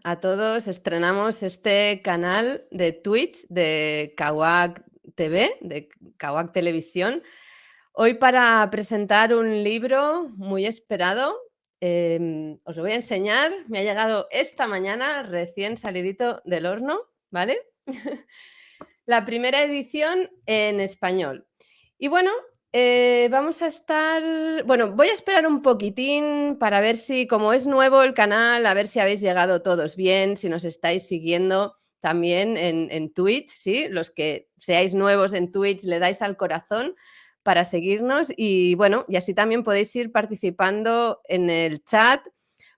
A todos. Estrenamos este canal de Twitch de Cauac TV, de Cauac Televisión, hoy para presentar un libro muy esperado. Os lo voy a enseñar. Me ha llegado esta mañana, recién salidito del horno, ¿vale? La primera edición en español. Y bueno, vamos a estar... Bueno, voy a esperar un poquitín para ver si, como es nuevo el canal, a ver si habéis llegado todos bien, si nos estáis siguiendo también en Twitch, ¿sí? Los que seáis nuevos en Twitch, le dais al corazón para seguirnos y bueno, y así también podéis ir participando en el chat.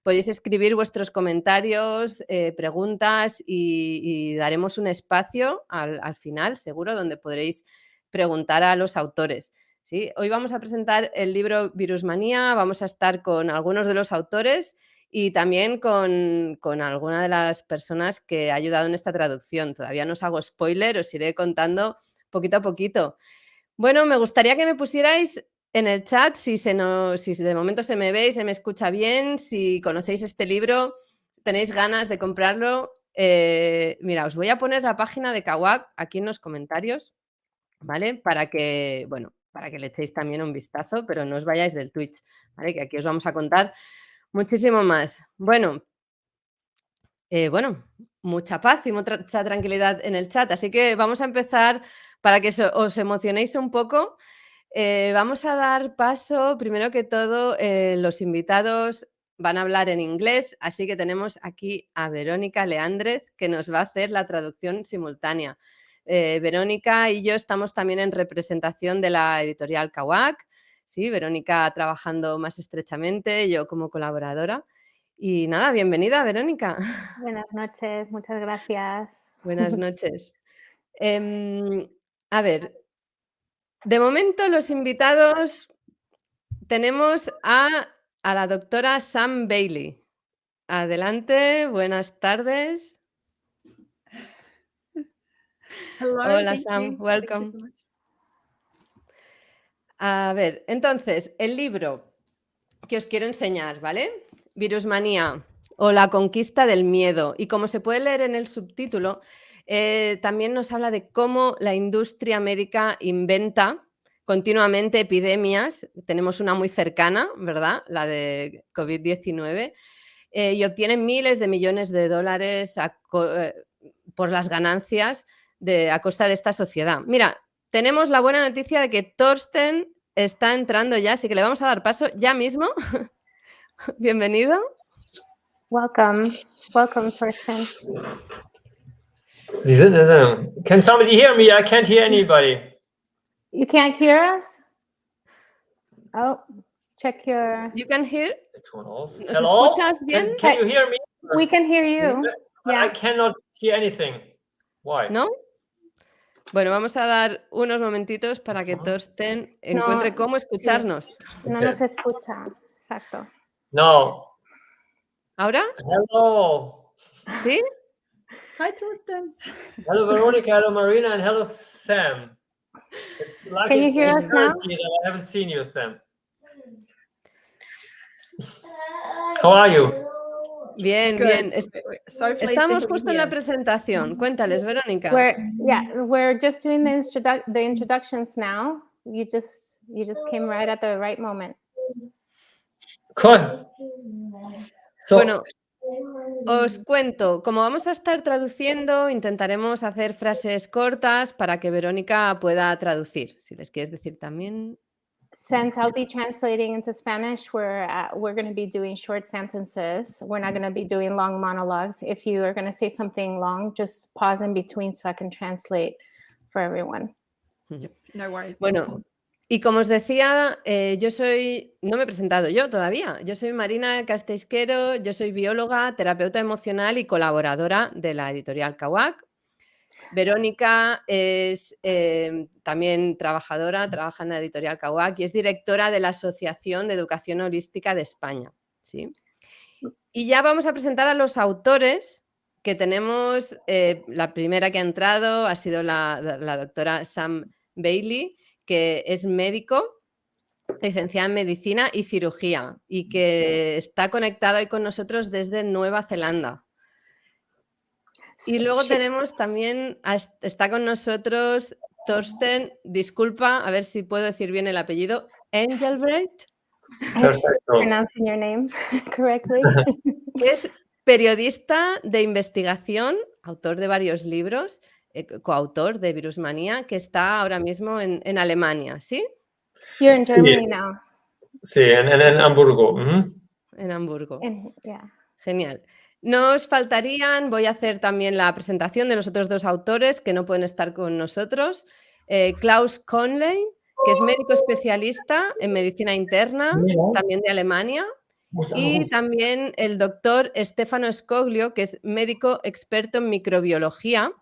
Podéis escribir vuestros comentarios, preguntas y daremos un espacio al final, seguro, donde podréis preguntar a los autores. ¿Sí? Hoy vamos a presentar el libro Virusmanía, vamos a estar con algunos de los autores y también con alguna de las personas que ha ayudado en esta traducción. Todavía no os hago spoiler, os iré contando poquito a poquito. Bueno, me gustaría que me pusierais en el chat si de momento se me ve y se me escucha bien, si conocéis este libro, tenéis ganas de comprarlo. Mira, os voy a poner la página de Cauac aquí en los comentarios, ¿vale? Para que le echéis también un vistazo, pero no os vayáis del Twitch, ¿vale? Que aquí os vamos a contar muchísimo más. Bueno, mucha paz y mucha tranquilidad en el chat, así que vamos a empezar para que os emocionéis un poco. Vamos a dar paso, primero que todo, los invitados van a hablar en inglés, así que tenemos aquí a Verónica Leandrez, que nos va a hacer la traducción simultánea. Verónica y yo estamos también en representación de la editorial Cauac, ¿sí? Verónica trabajando más estrechamente, yo como colaboradora. Y nada, bienvenida, Verónica. Buenas noches, muchas gracias. Buenas noches. A ver, de momento los invitados tenemos a la doctora Sam Bailey. Adelante, buenas tardes. Hello, Hola thank Sam, you. welcome. Thank you so much. A ver, entonces, el libro que os quiero enseñar, ¿vale? Virusmanía o la conquista del miedo. Y como se puede leer en el subtítulo, también nos habla de cómo la industria médica inventa continuamente epidemias. Tenemos una muy cercana, ¿verdad? La de COVID-19. Y obtiene miles de millones de dólares por las ganancias a costa de esta sociedad. Mira, tenemos la buena noticia de que Torsten está entrando ya, así que le vamos a dar paso ya mismo. Bienvenido. Welcome, welcome, Torsten. Can somebody hear me? I can't hear anybody. You can't hear us? Oh, check your... You can hear? ¿Nos Hello? ¿Escuchas bien? Can you hear me? We can hear you. I cannot hear anything. Why? ¿No? Bueno, vamos a dar unos momentitos para que Torsten encuentre cómo escucharnos. Sí. No nos escucha, exacto. No. ¿Ahora? Hello. ¿Sí? Hi, Torsten. Hello, Veronica. Hello, Marina. And hello, Sam. It's like Can you hear us now? I haven't seen you, Sam. How are you? Bien, Good. bien. So pleased Estamos to be justo en la here. presentación. Cuéntales, Verónica. We're just doing the introductions now. You just came right at the right moment. Cool. Bueno, os cuento, como vamos a estar traduciendo, intentaremos hacer frases cortas para que Verónica pueda traducir. Si les quieres decir también. Since I'll be translating into Spanish, we're going to be doing short sentences. We're not going to be doing long monologues. If you are going to say something long, just pause in between so I can translate for everyone. No worries. Bueno, y como os decía, no me he presentado yo todavía. Yo soy Marina Castellano, yo soy bióloga, terapeuta emocional y colaboradora de la editorial Cauac. Verónica es también trabaja en la editorial Cauac y es directora de la Asociación de Educación Holística de España. ¿Sí? Y ya vamos a presentar a los autores que tenemos. La primera que ha entrado ha sido la doctora Sam Bailey, que es médico, licenciada en medicina y cirugía y que está conectada hoy con nosotros desde Nueva Zelanda. Y luego tenemos también, está con nosotros Torsten, disculpa, a ver si puedo decir bien el apellido, Engelbrecht, Pronouncing your name correctly. que es periodista de investigación, autor de varios libros, coautor de Virusmanía, que está ahora mismo en Alemania, ¿sí? You're in Germany now. Sí, en Hamburgo. En Hamburgo. Yeah. Genial. Nos faltarían, voy a hacer también la presentación de los otros dos autores que no pueden estar con nosotros. Claus Kohnlein, que es médico especialista en medicina interna, también de Alemania. Y también el doctor Stefano Scoglio, que es médico experto en microbiología.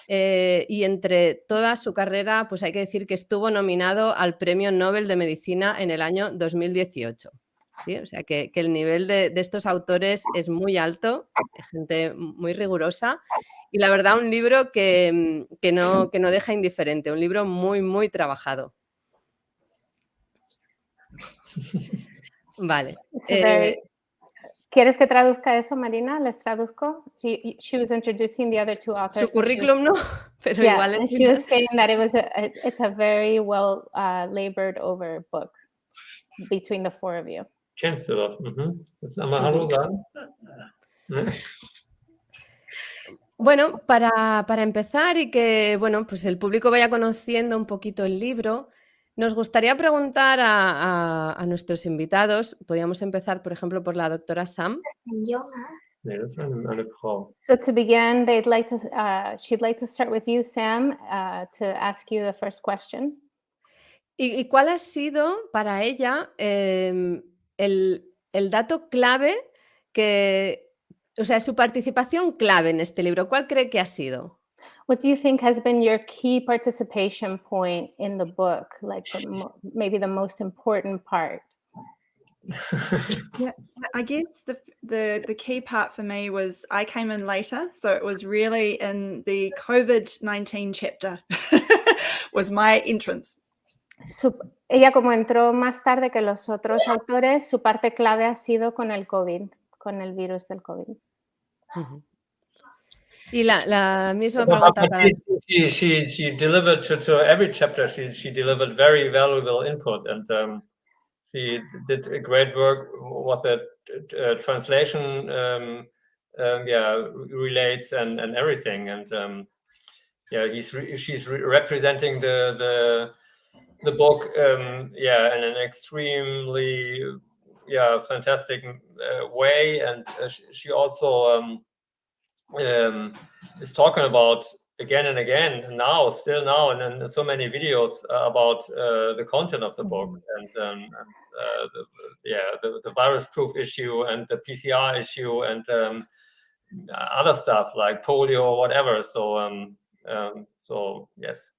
Y entre toda su carrera, pues hay que decir que estuvo nominado al Premio Nobel de Medicina en el año 2018. ¿Sí? O sea que el nivel de estos autores es muy alto, es gente muy rigurosa y la verdad un libro que no deja indiferente, un libro muy, muy trabajado. Vale. ¿Quieres que traduzca eso, Marina? ¿Les traduzco? She was introducing the other two authors. Su currículum no, pero yeah, igual. And she was saying that it's a very well labored over book between the four of you. Kennst du doch. Willst du einmal Hallo sagen? Bueno, para empezar y que bueno, pues el público vaya conociendo un poquito el libro, nos gustaría preguntar a nuestros invitados. Podríamos empezar, por ejemplo, por la doctora Sam. Nee, das ist eine Frau. So to begin, she'd like to start with you, Sam, to ask you the first question. ¿Y cuál ha sido para ella el dato clave o sea, su participación clave en este libro? ¿Cuál cree que ha sido? What do you think has been your key participation point in the book? Like maybe the most important part? Yeah, I guess the key part for me was I came in later, so it was really in the COVID-19 chapter was my entrance. Ella como entró más tarde que los otros autores, su parte clave ha sido con el COVID, con el virus del COVID. Y la misma pregunta para... She delivered to every chapter, she delivered very valuable input, and she did a great work what the translation relates and everything, and she's representing the book in an extremely fantastic way, and she also is talking about again and again still now and so many videos about the content of the book, and the virus proof issue and the PCR issue and other stuff like polio or whatever, so yes.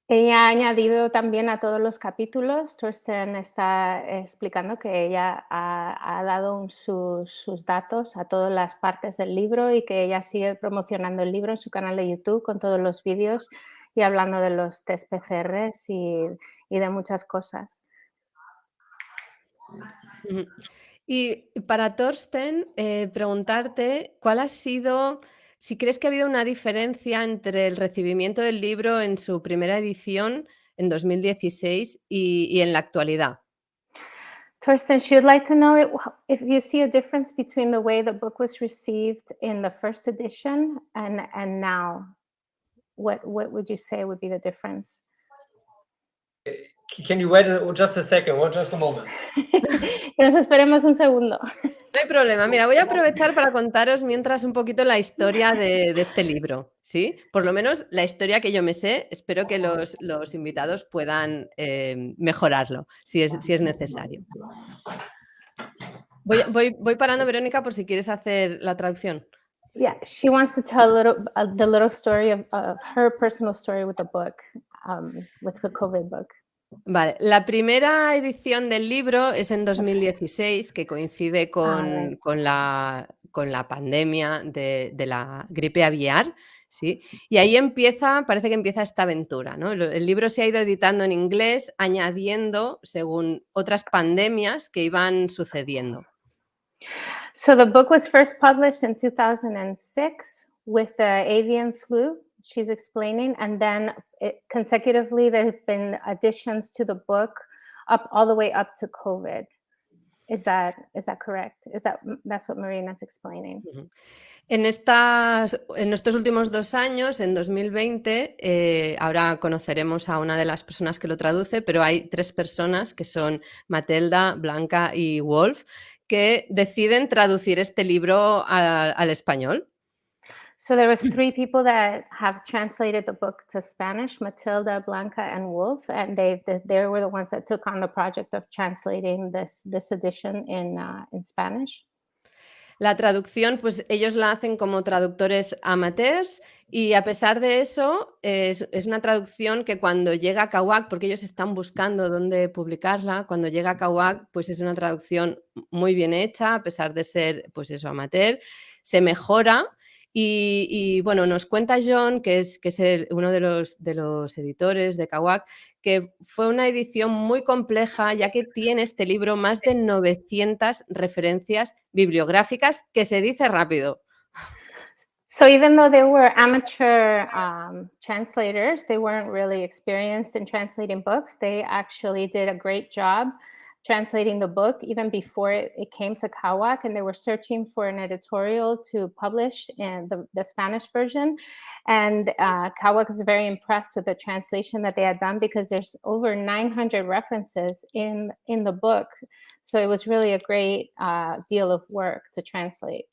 Ella ha añadido también a todos los capítulos. Torsten está explicando que ella ha dado sus datos a todas las partes del libro y que ella sigue promocionando el libro en su canal de YouTube con todos los vídeos y hablando de los test PCRs y de muchas cosas. Y para Torsten, preguntarte cuál ha sido... Si crees que ha habido una diferencia entre el recibimiento del libro en su primera edición en 2016 y en la actualidad. Torsten, she would like to know if you see a difference between the way the book was received in the first edition and now. What would you say would be the difference? Can you wait just a second? Just a moment. Que nos esperemos un segundo. No hay problema. Mira, voy a aprovechar para contaros mientras un poquito la historia de este libro, ¿sí? Por lo menos la historia que yo me sé. Espero que los invitados puedan mejorarlo, si es necesario. Voy parando, Verónica, por si quieres hacer la traducción. Yeah, she wants to tell the little story of her personal story with the book, with the COVID book. Vale, la primera edición del libro es en 2016, que coincide con la pandemia de la gripe aviar, ¿sí? Y ahí parece que empieza esta aventura, ¿no? El libro se ha ido editando en inglés, añadiendo según otras pandemias que iban sucediendo. So the book was first published in 2006 with the avian flu, she's explaining, and then consecutively there have been additions to the book up all the way up to COVID. Is that correct? That's what Marina's explaining? En estos últimos 2 años, en 2020, ahora conoceremos a una de las personas que lo traduce, pero hay 3 personas que son Matilda, Blanca y Wolf, que deciden traducir este libro al español. So there was 3 people that have translated the book to Spanish, Matilda, Blanca, and Wolf, and they were the ones that took on the project of translating this edition in Spanish. La traducción, pues ellos la hacen como traductores amateurs y a pesar de eso es una traducción que cuando llega a Cauac, porque ellos están buscando dónde publicarla, cuando llega a Cauac, pues es una traducción muy bien hecha, a pesar de ser, pues eso, amateur, se mejora. Y bueno, nos cuenta John, que es uno de los editores de Cauac, que fue una edición muy compleja, ya que tiene este libro más de 900 referencias bibliográficas, que se dice rápido. So even though they were amateur translators, they weren't really experienced in translating books. They actually did a great job translating the book even before it came to Cauac, and they were searching for an editorial to publish in the Spanish version. And Cauac was very impressed with the translation that they had done because there's over 900 references in the book. So it was really a great deal of work to translate.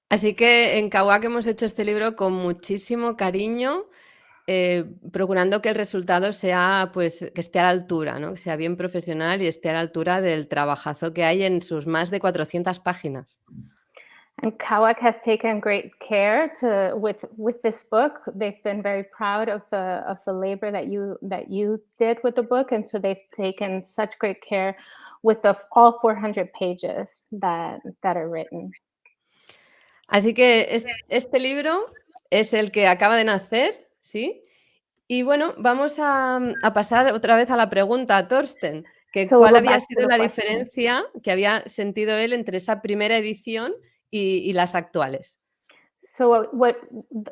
Así que en Cauac hemos hecho este libro con muchísimo cariño, procurando que el resultado sea, pues, que esté a la altura, ¿no? Que sea bien profesional y esté a la altura del trabajazo que hay en sus más de 400 páginas. And Cauac has taken great care with this book. They've been very proud of the labor that you did with the book, and so they've taken such great care with all 400 pages that are written. Así que este libro es el que acaba de nacer, ¿sí? Y bueno, vamos a pasar otra vez a la pregunta a Torsten, que So ¿cuál we'll go había back to sido the la question. diferencia que había sentido él entre esa primera edición y las actuales? So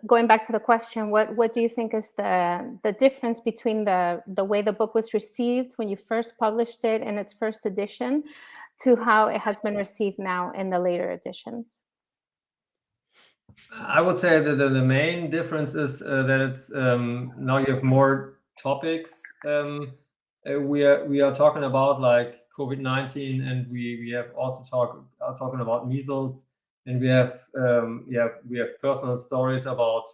going back to the question, what do you think is the difference between the way the book was received when you first published it in its first edition to how it has been received now in the later editions? I would say that the main difference is that it's now you have more topics. We are talking about like COVID-19, and we have also talking about measles, and we have personal stories about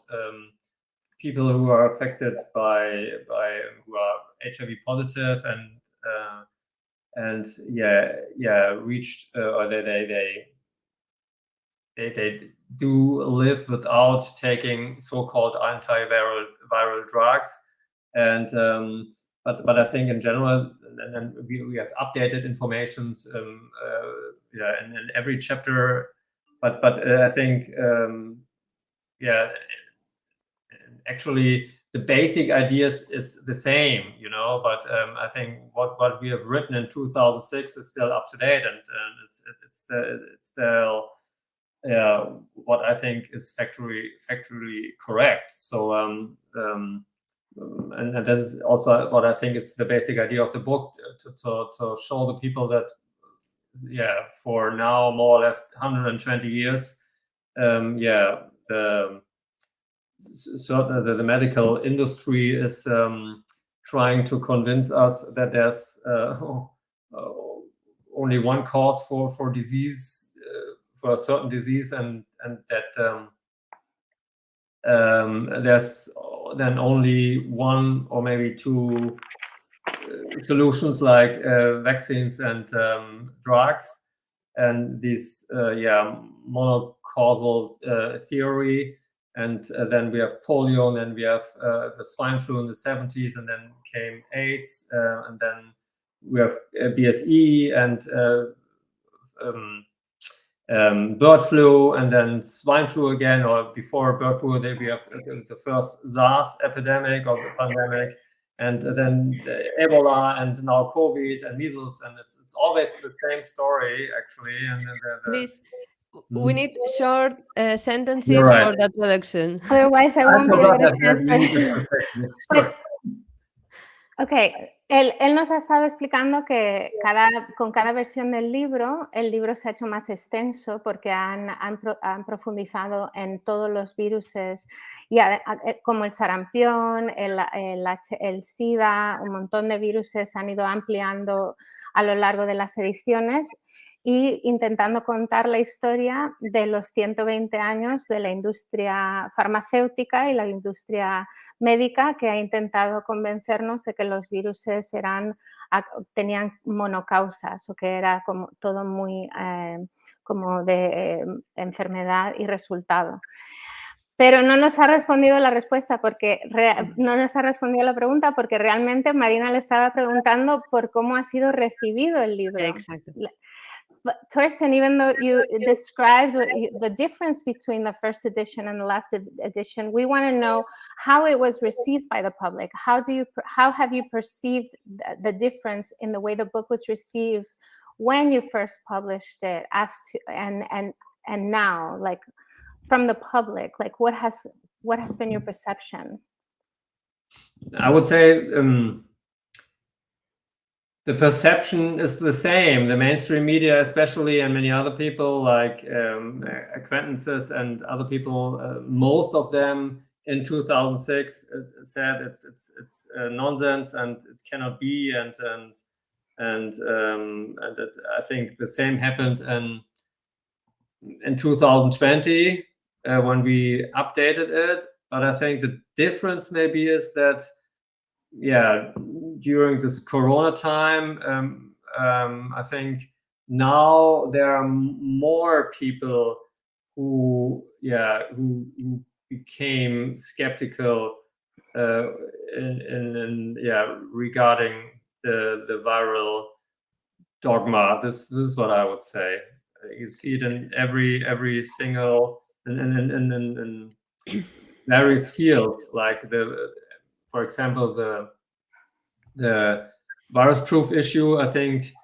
people who are affected by who are HIV positive and reached or they do live without taking so-called antiviral drugs, and but I think in general, and we have updated informations in every chapter, but I think actually the basic ideas is the same, but I think what we have written in 2006 is still up to date, and it's still what I think is factually correct. So and this is also what I think is the basic idea of the book, to show the people that for now more or less 120 years the medical industry is trying to convince us that there's only one cause for disease, for a certain disease, and that there's then only one or maybe two solutions like vaccines and drugs, and this monocausal theory, and then we have polio, and then we have the swine flu in the 70s, and then came AIDS, and then we have BSE and bird flu, and then swine flu again, or before bird flu, we have the first SARS epidemic or the pandemic, and then Ebola, and now COVID and measles, and it's always the same story actually. And We need short sentences You're right. for that production. Otherwise, I won't be able to translate. Sure. Ok, él nos ha estado explicando que con cada versión del libro, el libro se ha hecho más extenso porque han profundizado en todos los viruses, como el sarampión, el SIDA, un montón de viruses han ido ampliando a lo largo de las ediciones y intentando contar la historia de los 120 años de la industria farmacéutica y la industria médica, que ha intentado convencernos de que los virus tenían monocausas, o que era como todo muy como de enfermedad y resultado. Pero no nos ha respondido la respuesta no nos ha respondido la pregunta porque realmente Marina le estaba preguntando por cómo ha sido recibido el libro. Exacto. But Torsten, even though you described the difference between the first edition and the last edition, we want to know how it was received by the public. How have you perceived the difference in the way the book was received when you first published it, and now, like from the public? Like what has been your perception? I would say the perception is the same. The mainstream media, especially, and many other people, like acquaintances and other people, most of them in 2006 said it's nonsense and it cannot be, and that I think the same happened in 2020 when we updated it. But I think the difference maybe is that, yeah, during this Corona time, I think now there are more people who became skeptical regarding the viral dogma. This is what I would say. You see it in every single in various fields, like for example, the virus-proof issue. I think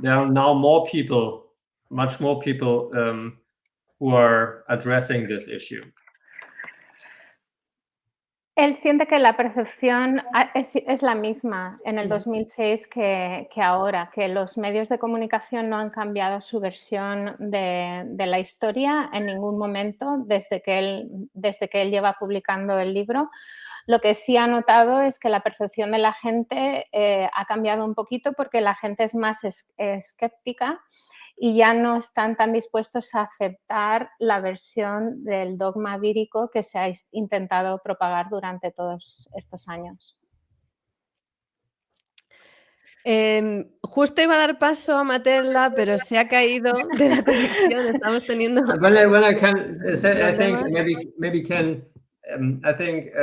there are now much more people who are addressing this issue. Él siente que la percepción es la misma en el 2006 que ahora, que los medios de comunicación no han cambiado su versión de la historia en ningún momento desde que él lleva publicando el libro. Lo que sí ha notado es que la percepción de la gente ha cambiado un poquito porque la gente es más escéptica y ya no están tan dispuestos a aceptar la versión del dogma vírico que se ha intentado propagar durante todos estos años. Justo iba a dar paso a Matilda, pero se ha caído de la conexión. Estamos teniendo When I can say, I think problemas. I think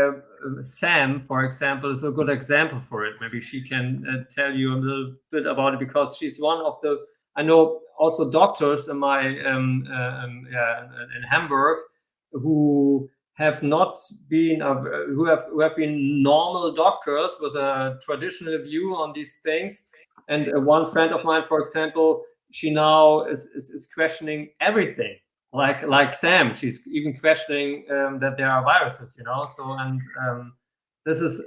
Sam, for example, is a good example for it. Maybe she can tell you a little bit about it, because she's one of the, I know also doctors in my in Hamburg who have not been who have been normal doctors with a traditional view on these things. And one friend of mine, for example, she now is questioning everything. Like Sam, she's even questioning that there are viruses, you know. So this is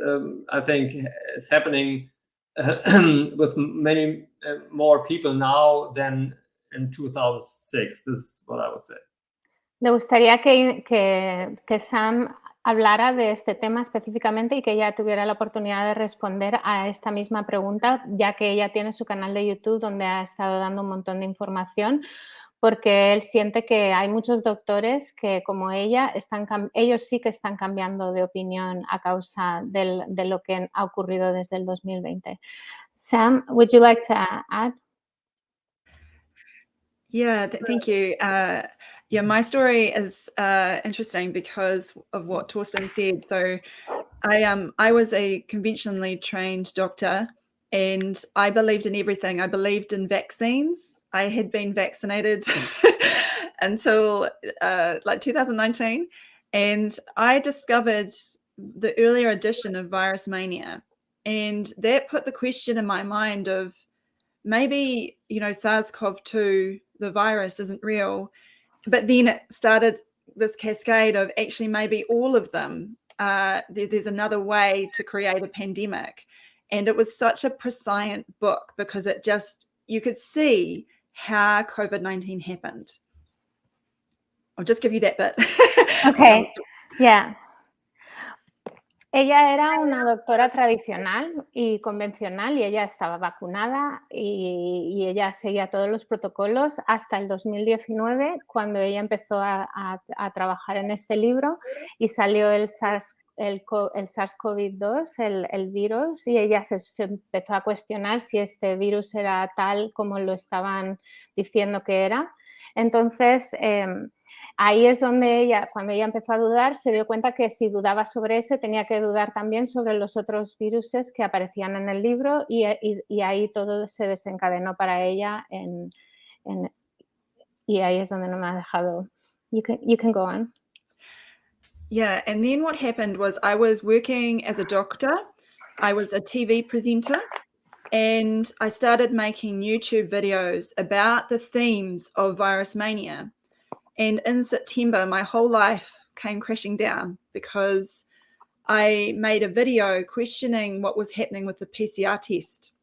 I think is happening with many more people now than in 2006. This is what I would say. Le gustaría que Sam hablara de este tema específicamente y que ella tuviera la oportunidad de responder a esta misma pregunta, ya que ella tiene su canal de YouTube donde ha estado dando un montón de información, porque él siente que hay muchos doctores que, como ella, ellos sí que están cambiando de opinión a causa de lo que ha ocurrido desde el 2020. Sam, would you like to add? Yeah, thank you. Yeah, my story is interesting because of what Torsten said. So I was a conventionally trained doctor, and I believed in everything. I believed in vaccines. I had been vaccinated until like 2019, and I discovered the earlier edition of Virusmanía, and that put the question in my mind of maybe, you know, SARS-CoV-2 the virus isn't real. But then it started this cascade of actually maybe all of them. There's another way to create a pandemic. And it was such a prescient book because it just, you could see how COVID-19 happened. I'll just give you that bit. Okay, yeah. Ella era una doctora tradicional y convencional y ella estaba vacunada y ella seguía todos los protocolos hasta el 2019, cuando ella empezó a trabajar en este libro y salió el SARS-CoV-2, el virus, y ella se empezó a cuestionar si este virus era tal como lo estaban diciendo que era. Entonces, ahí es donde cuando ella empezó a dudar, se dio cuenta que si dudaba sobre ese, tenía que dudar también sobre los otros viruses que aparecían en el libro y ahí todo se desencadenó para ella y ahí es donde no me ha dejado. You can go on. Yeah, and then what happened was I was working as a doctor. I was a TV presenter, and I started making YouTube videos about the themes of Virusmania. And in September, my whole life came crashing down because I made a video questioning what was happening with the PCR test.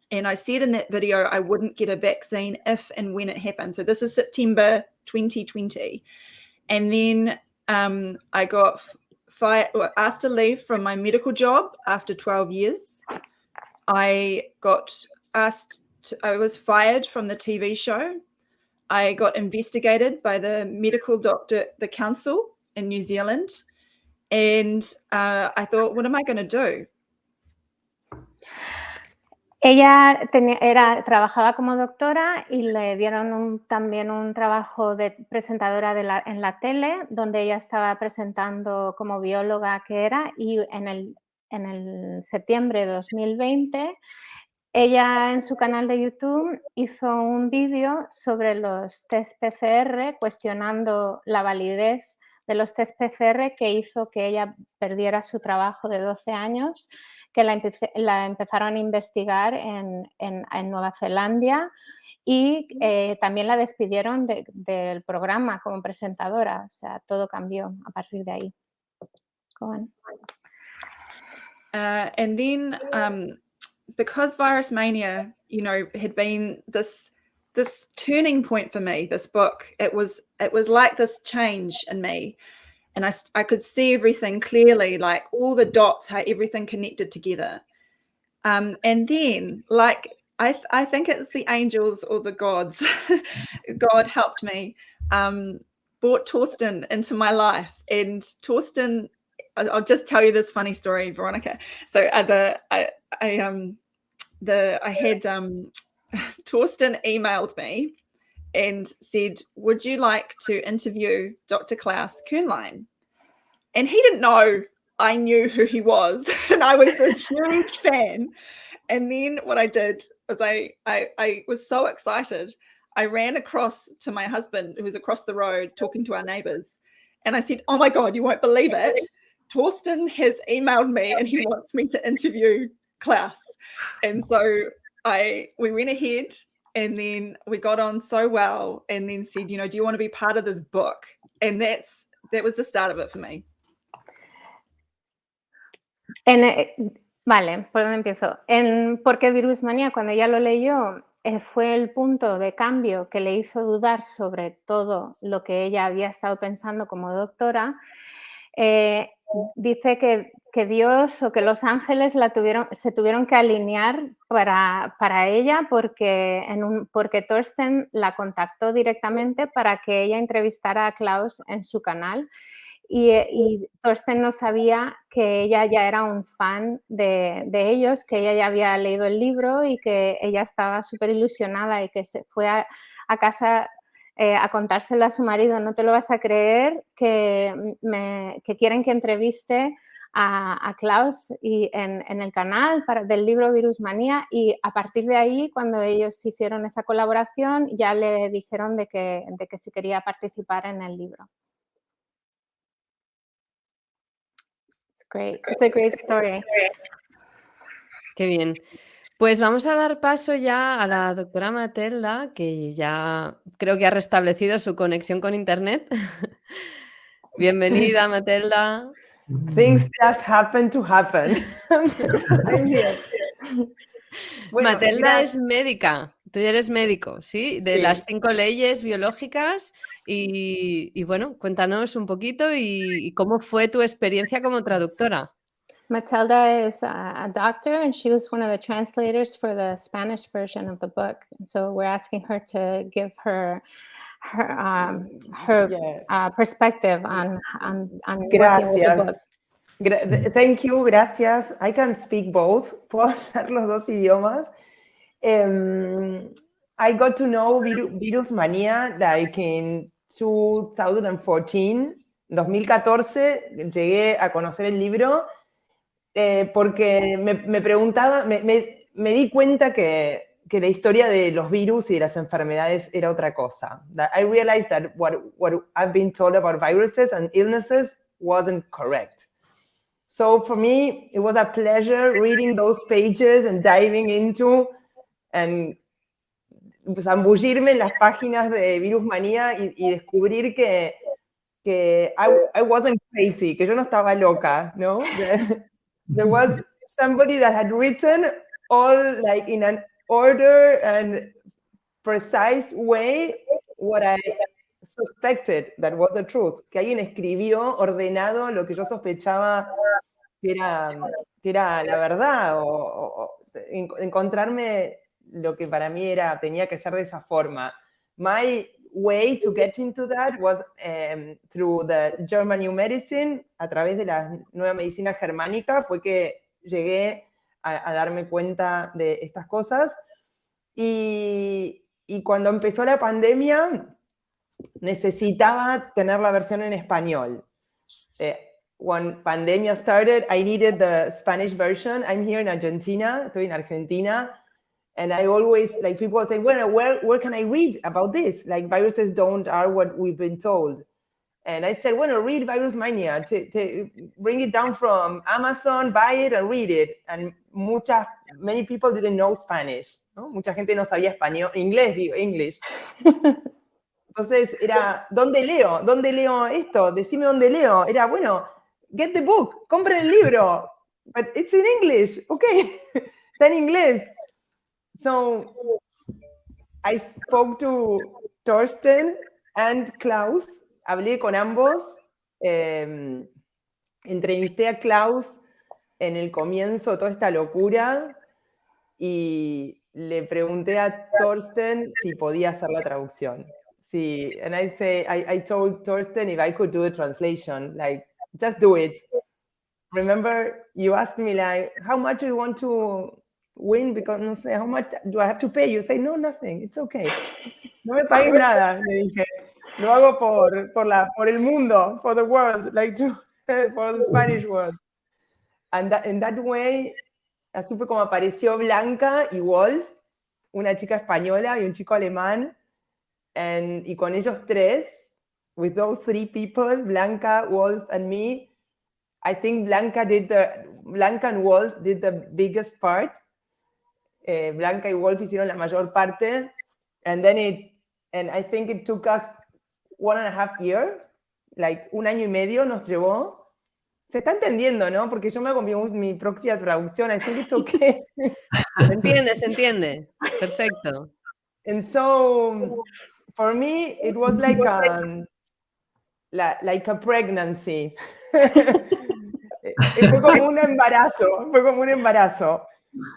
And I said in that video, I wouldn't get a vaccine if and when it happened. So this is September 2020. And then I got asked to leave from my medical job after 12 years. I was fired from the TV show. I got investigated by the medical doctor, the council in New Zealand. And I thought, what am I going to do? Ella trabajaba como doctora y le dieron también un trabajo de presentadora en la tele, donde ella estaba presentando como bióloga que era, y en el septiembre de 2020, ella en su canal de YouTube hizo un vídeo sobre los test PCR, cuestionando la validez de los test PCR, que hizo que ella perdiera su trabajo de 12 años, que la empezaron a investigar en Nueva Zelanda y también la despidieron del programa como presentadora. O sea, todo cambió a partir de ahí. Go on. And then because Virusmania, had been this turning point for me, this book, it was like this change in me. And I could see everything clearly, like all the dots, how everything connected together. And then, like, I think it's the angels or the gods, God helped me, brought Torsten into my life. And Torsten, I'll just tell you this funny story, Veronica. So Torsten emailed me and said, would you like to interview Dr. Claus Kohnlein? And he didn't know I knew who he was. And I was this huge fan. And then what I did was I was so excited. I ran across to my husband, who was across the road talking to our neighbors. And I said, oh my God, you won't believe it. Torsten has emailed me and he wants me to interview Claus. And so we went ahead. And then we got on so well and then said, do you want to be part of this book? And that was the start of it for me. Vale, ¿por dónde empiezo? Porque Virusmanía, cuando ella lo leyó, fue el punto de cambio que le hizo dudar sobre todo lo que ella había estado pensando como doctora. Dice que Dios o que los ángeles se tuvieron que alinear para ella porque Torsten la contactó directamente para que ella entrevistara a Claus en su canal y Torsten no sabía que ella ya era un fan de ellos, que ella ya había leído el libro y que ella estaba súper ilusionada y que se fue a casa a contárselo a su marido. No te lo vas a creer que quieren que entreviste a Claus en el canal del libro Virusmanía, y a partir de ahí, cuando ellos hicieron esa colaboración, ya le dijeron de que si quería participar en el libro. It's great. It's a great story. Qué bien. Pues vamos a dar paso ya a la doctora Matilda, que ya creo que ha restablecido su conexión con Internet. Bienvenida, Matilda. Things just happen to happen. I'm here. Bueno, Matilda es médica, tú eres médico, ¿sí? De Sí. las 5 leyes biológicas y bueno, cuéntanos un poquito y cómo fue tu experiencia como traductora. Matilda is a doctor, and she was one of the translators for the Spanish version of the book. And so we're asking her to give her Yeah. Perspective on working with the book. Thank you, gracias. I can speak both. Puedo hablar los dos idiomas. I got to know Virusmanía like in 2014. 2014 llegué a conocer el libro porque me preguntaba, me di cuenta que la historia de los virus y de las enfermedades era otra cosa. I realized that what I've been told about viruses and illnesses wasn't correct. So for me, it was a pleasure reading those pages and diving into and zambullirme en las páginas de Virusmanía y descubrir que I wasn't crazy, que yo no estaba loca, ¿no? There was somebody that had written all like in an order and precise way what I suspected that was the truth. Que alguien escribió ordenado lo que yo sospechaba que era la verdad o encontrarme lo que para mí tenía que ser de esa forma. My way to get into that was through the German New Medicine, a través de la nueva medicina germánica, fue que llegué a darme cuenta de estas cosas. Y cuando empezó la pandemia, necesitaba tener la versión en español. When pandemia started, I needed the Spanish version. I'm here in Argentina, estoy en Argentina. And I always, like, people say, well, where can I read about this? Like, viruses are what we've been told. And I said, well, read Virusmanía, to bring it down from Amazon, buy it and read it. And many people didn't know Spanish, ¿no? Mucha gente no sabía español, English. Entonces era, ¿dónde leo? ¿Dónde leo esto? Decime dónde leo. Era, bueno, get the book, compren el libro. But it's in English, okay. Está en inglés. So I spoke to Torsten and Claus, hablé con ambos, entrevisté a Claus en el comienzo de toda esta locura y le pregunté a Torsten si podía hacer la traducción. Sí, and I told Torsten if I could do the translation, like, just do it. Remember, you asked me, like, how much do you want to win? Because, no sé, how much do I have to pay? You say, no, nothing, it's okay. No me pagues nada, le dije. Lo hago por el mundo, for the world, like, for the Spanish world. And in that way, así fue como apareció Blanca y Wolf, una chica española y un chico alemán. Y con ellos tres, with those three people, Blanca, Wolf, and me, I think Blanca and Wolf did the biggest part. Blanca y Wolf hicieron la mayor parte. And I think it took us 1.5 years, like 1 año y medio nos llevó. Se está entendiendo, ¿no? Porque yo me hago mi propia traducción. I think it's okay. Se entiende. Perfecto. And so, for me, it was like a pregnancy. Fue como un embarazo.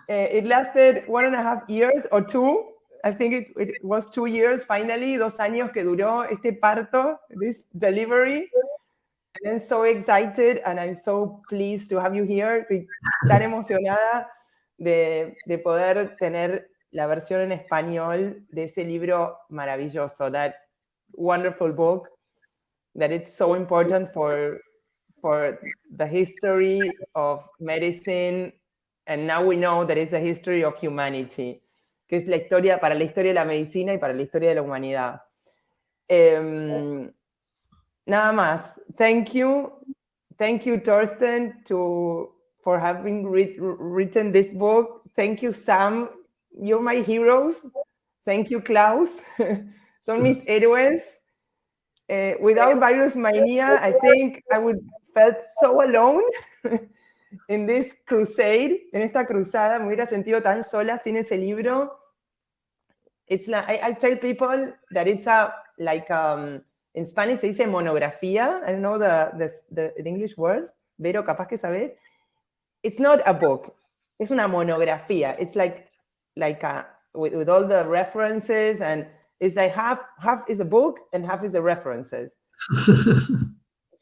It lasted 1.5 years or 2. I think it was 2 years, finally, 2 años que duró este parto, this delivery. And I'm so excited and I'm so pleased to have you here. Estoy tan emocionada de poder tener la versión en español de ese libro maravilloso, that wonderful book, that it's so important for the history of medicine, and now we know that it's a history of humanity, que es para la historia de la medicina y para la historia de la humanidad. Nada más. Thank you, Torsten, for having written this book. Thank you, Sam. You're my heroes. Thank you, Klaus. Son mis héroes. Without Virusmanía, I think I would felt so alone in this crusade. En esta cruzada me hubiera sentido tan sola sin ese libro. It's like, I tell people that it's in Spanish se dice monografía. I don't know the English word. Vero, capaz que sabes. It's not a book. Es una monografía. It's like with all the references, and it's like half is a book and half is the references.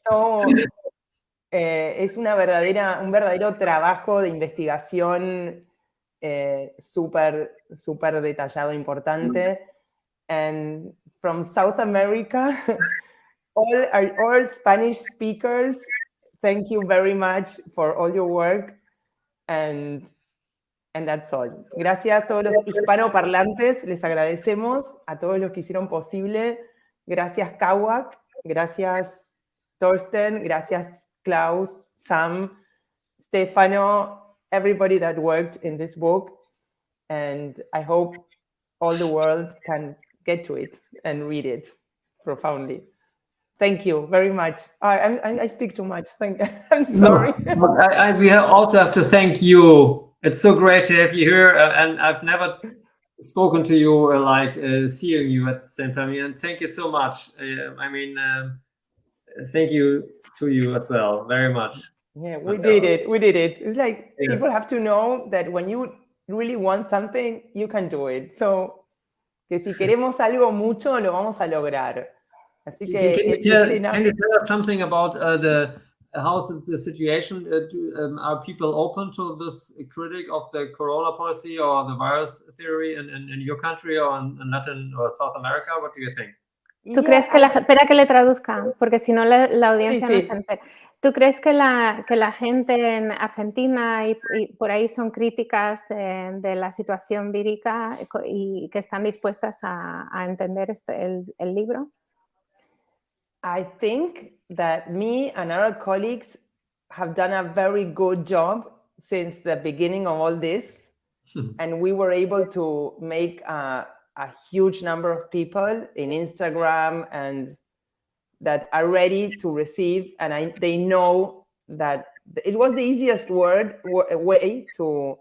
So, es un verdadero trabajo de investigación súper detallado, importante. And from South America, all Spanish speakers, thank you very much for all your work. And that's all. Gracias a todos los hispanoparlantes, les agradecemos a todos los que hicieron posible. Gracias Cauac, gracias Torsten, gracias Klaus, Sam, Stefano, everybody that worked in this book. And I hope all the world can get to it and read it profoundly. Thank you very much. I speak too much. I'm sorry. No, we also have to thank you. It's so great to have you here, and I've never spoken to you like seeing you at the same time. And thank you so much. Thank you to you as well, very much. Yeah, we did it. It's like people have to know that when you really want something, you can do it. So, que si queremos algo mucho, lo vamos a lograr. Así que, can you tell us something about how's the situation? Are people open to this critic of the corona policy or the virus theory in your country or in Latin or South America? What do you think? ¿Tú crees que espera que le traduzca, porque si no la audiencia no se entera. ¿Tú crees que la gente en Argentina y por ahí son críticas de la situación vírica y que están dispuestas a entender el libro? I think that me and our colleagues have done a very good job since the beginning of all this. And we were able to make a huge number of people in Instagram and that are ready to receive. And they know that it was the easiest way to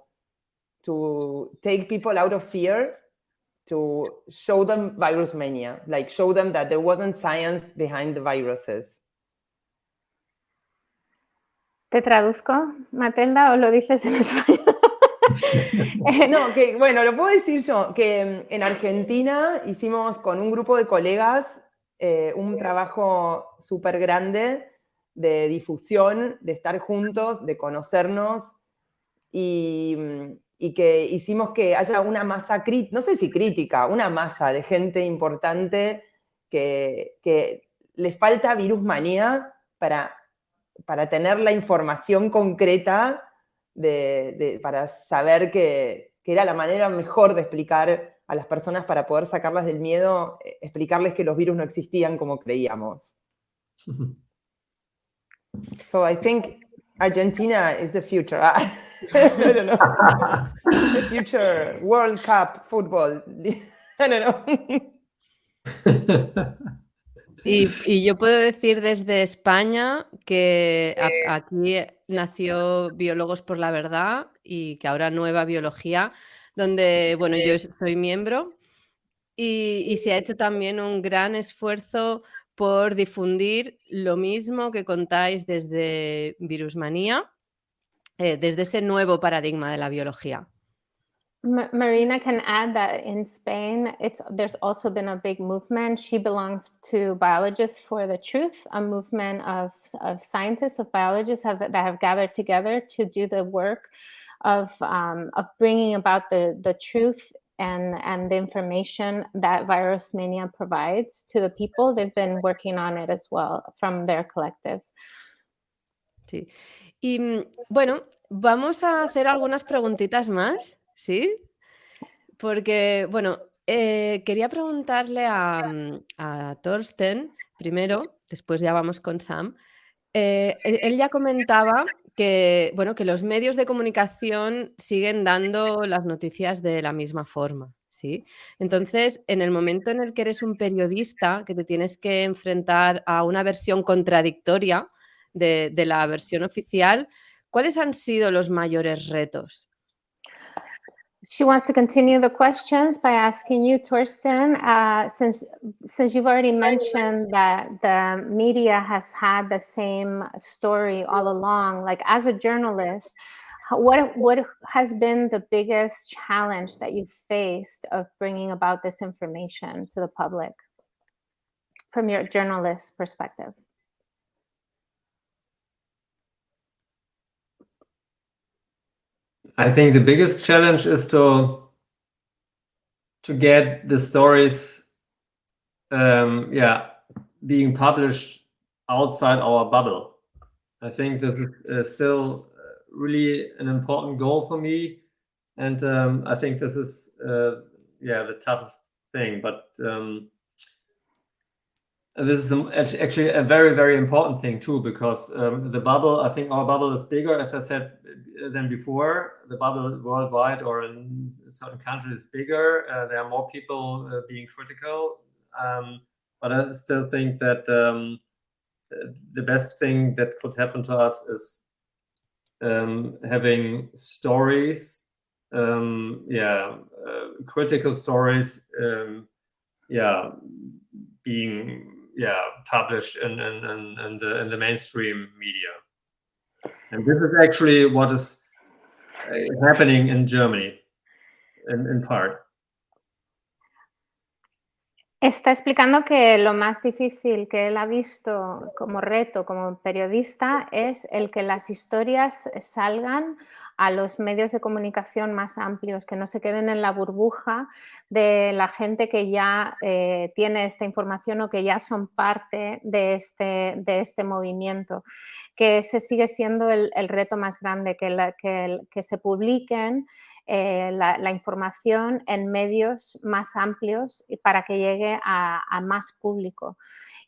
take people out of fear, to show them Virusmania, like show them that there wasn't science behind the viruses. ¿Te traduzco, Matilda, o lo dices en español? No, bueno, lo puedo decir yo, que en Argentina hicimos con un grupo de colegas un trabajo súper grande de difusión, de estar juntos, de conocernos y que hicimos que haya una masa crítica, no sé si crítica, una masa de gente importante que le falta Virusmanía para tener la información concreta para saber que era la manera mejor de explicar a las personas para poder sacarlas del miedo, explicarles que los virus no existían como creíamos. So I think Argentina is the future. I don't know. The future World Cup football. I don't know. Y yo puedo decir desde España que aquí nació Biólogos por la Verdad y que ahora Nueva Biología, donde, bueno, yo soy miembro y se ha hecho también un gran esfuerzo por difundir lo mismo que contáis desde Virusmanía, desde ese nuevo paradigma de la biología. Marina can add that in Spain, there's also been a big movement. She belongs to Biologists for the Truth, a movement of scientists, of biologists that have gathered together to do the work of bringing about the truth and the information that Virusmania provides to the people. They've been working on it as well from their collective. Sí. Y bueno, vamos a hacer algunas preguntitas más, ¿sí? Porque, bueno, quería preguntarle a Torsten primero, después ya vamos con Sam. Él ya comentaba que, bueno, que los medios de comunicación siguen dando las noticias de la misma forma, ¿sí? Entonces, en el momento en el que eres un periodista, que te tienes que enfrentar a una versión contradictoria de la versión oficial, ¿cuáles han sido los mayores retos? She wants to continue the questions by asking you, Torsten, since you've already mentioned that the media has had the same story all along, like as a journalist, what has been the biggest challenge that you've faced of bringing about this information to the public from your journalist perspective? I think the biggest challenge is to get the stories, being published outside our bubble. I think this is still really an important goal for me, and I think this is the toughest thing. But this is actually a very, very important thing too, because the bubble, I think our bubble is bigger, as I said, than before. The bubble worldwide or in certain countries is bigger. There are more people being critical. But I still think that the best thing that could happen to us is having stories, critical stories, being published in the mainstream media. And this is actually what is happening in Germany, in part. Está explicando que lo más difícil que él ha visto como reto, como periodista, es el que las historias salgan a los medios de comunicación más amplios, que no se queden en la burbuja de la gente que ya tiene esta información o que ya son parte de este movimiento, que ese sigue siendo el reto más grande, que se publiquen la información en medios más amplios para que llegue a más público,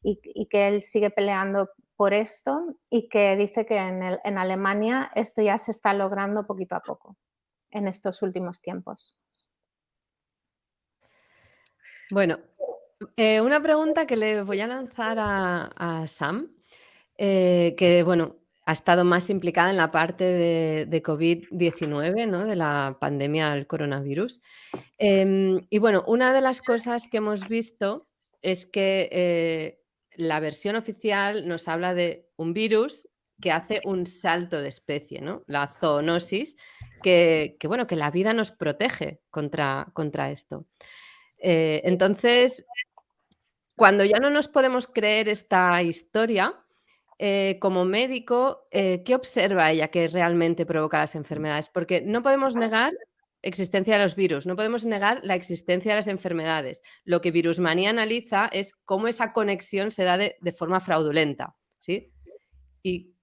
y que él sigue peleando por esto, y que dice que en Alemania esto ya se está logrando poquito a poco en estos últimos tiempos. Bueno, una pregunta que le voy a lanzar a Sam, que bueno, ha estado más implicada en la parte de COVID-19, ¿no? De la pandemia del coronavirus. Y bueno, una de las cosas que hemos visto es que la versión oficial nos habla de un virus que hace un salto de especie, ¿no? La zoonosis, que bueno, que la vida nos protege contra esto. Entonces, cuando ya no nos podemos creer esta historia, como médico, ¿qué observa ella que realmente provoca las enfermedades? Porque no podemos negar la existencia de los virus, no podemos negar la existencia de las enfermedades. Lo que Virusmanía analiza es cómo esa conexión se da de forma fraudulenta, ¿sí? ¿Y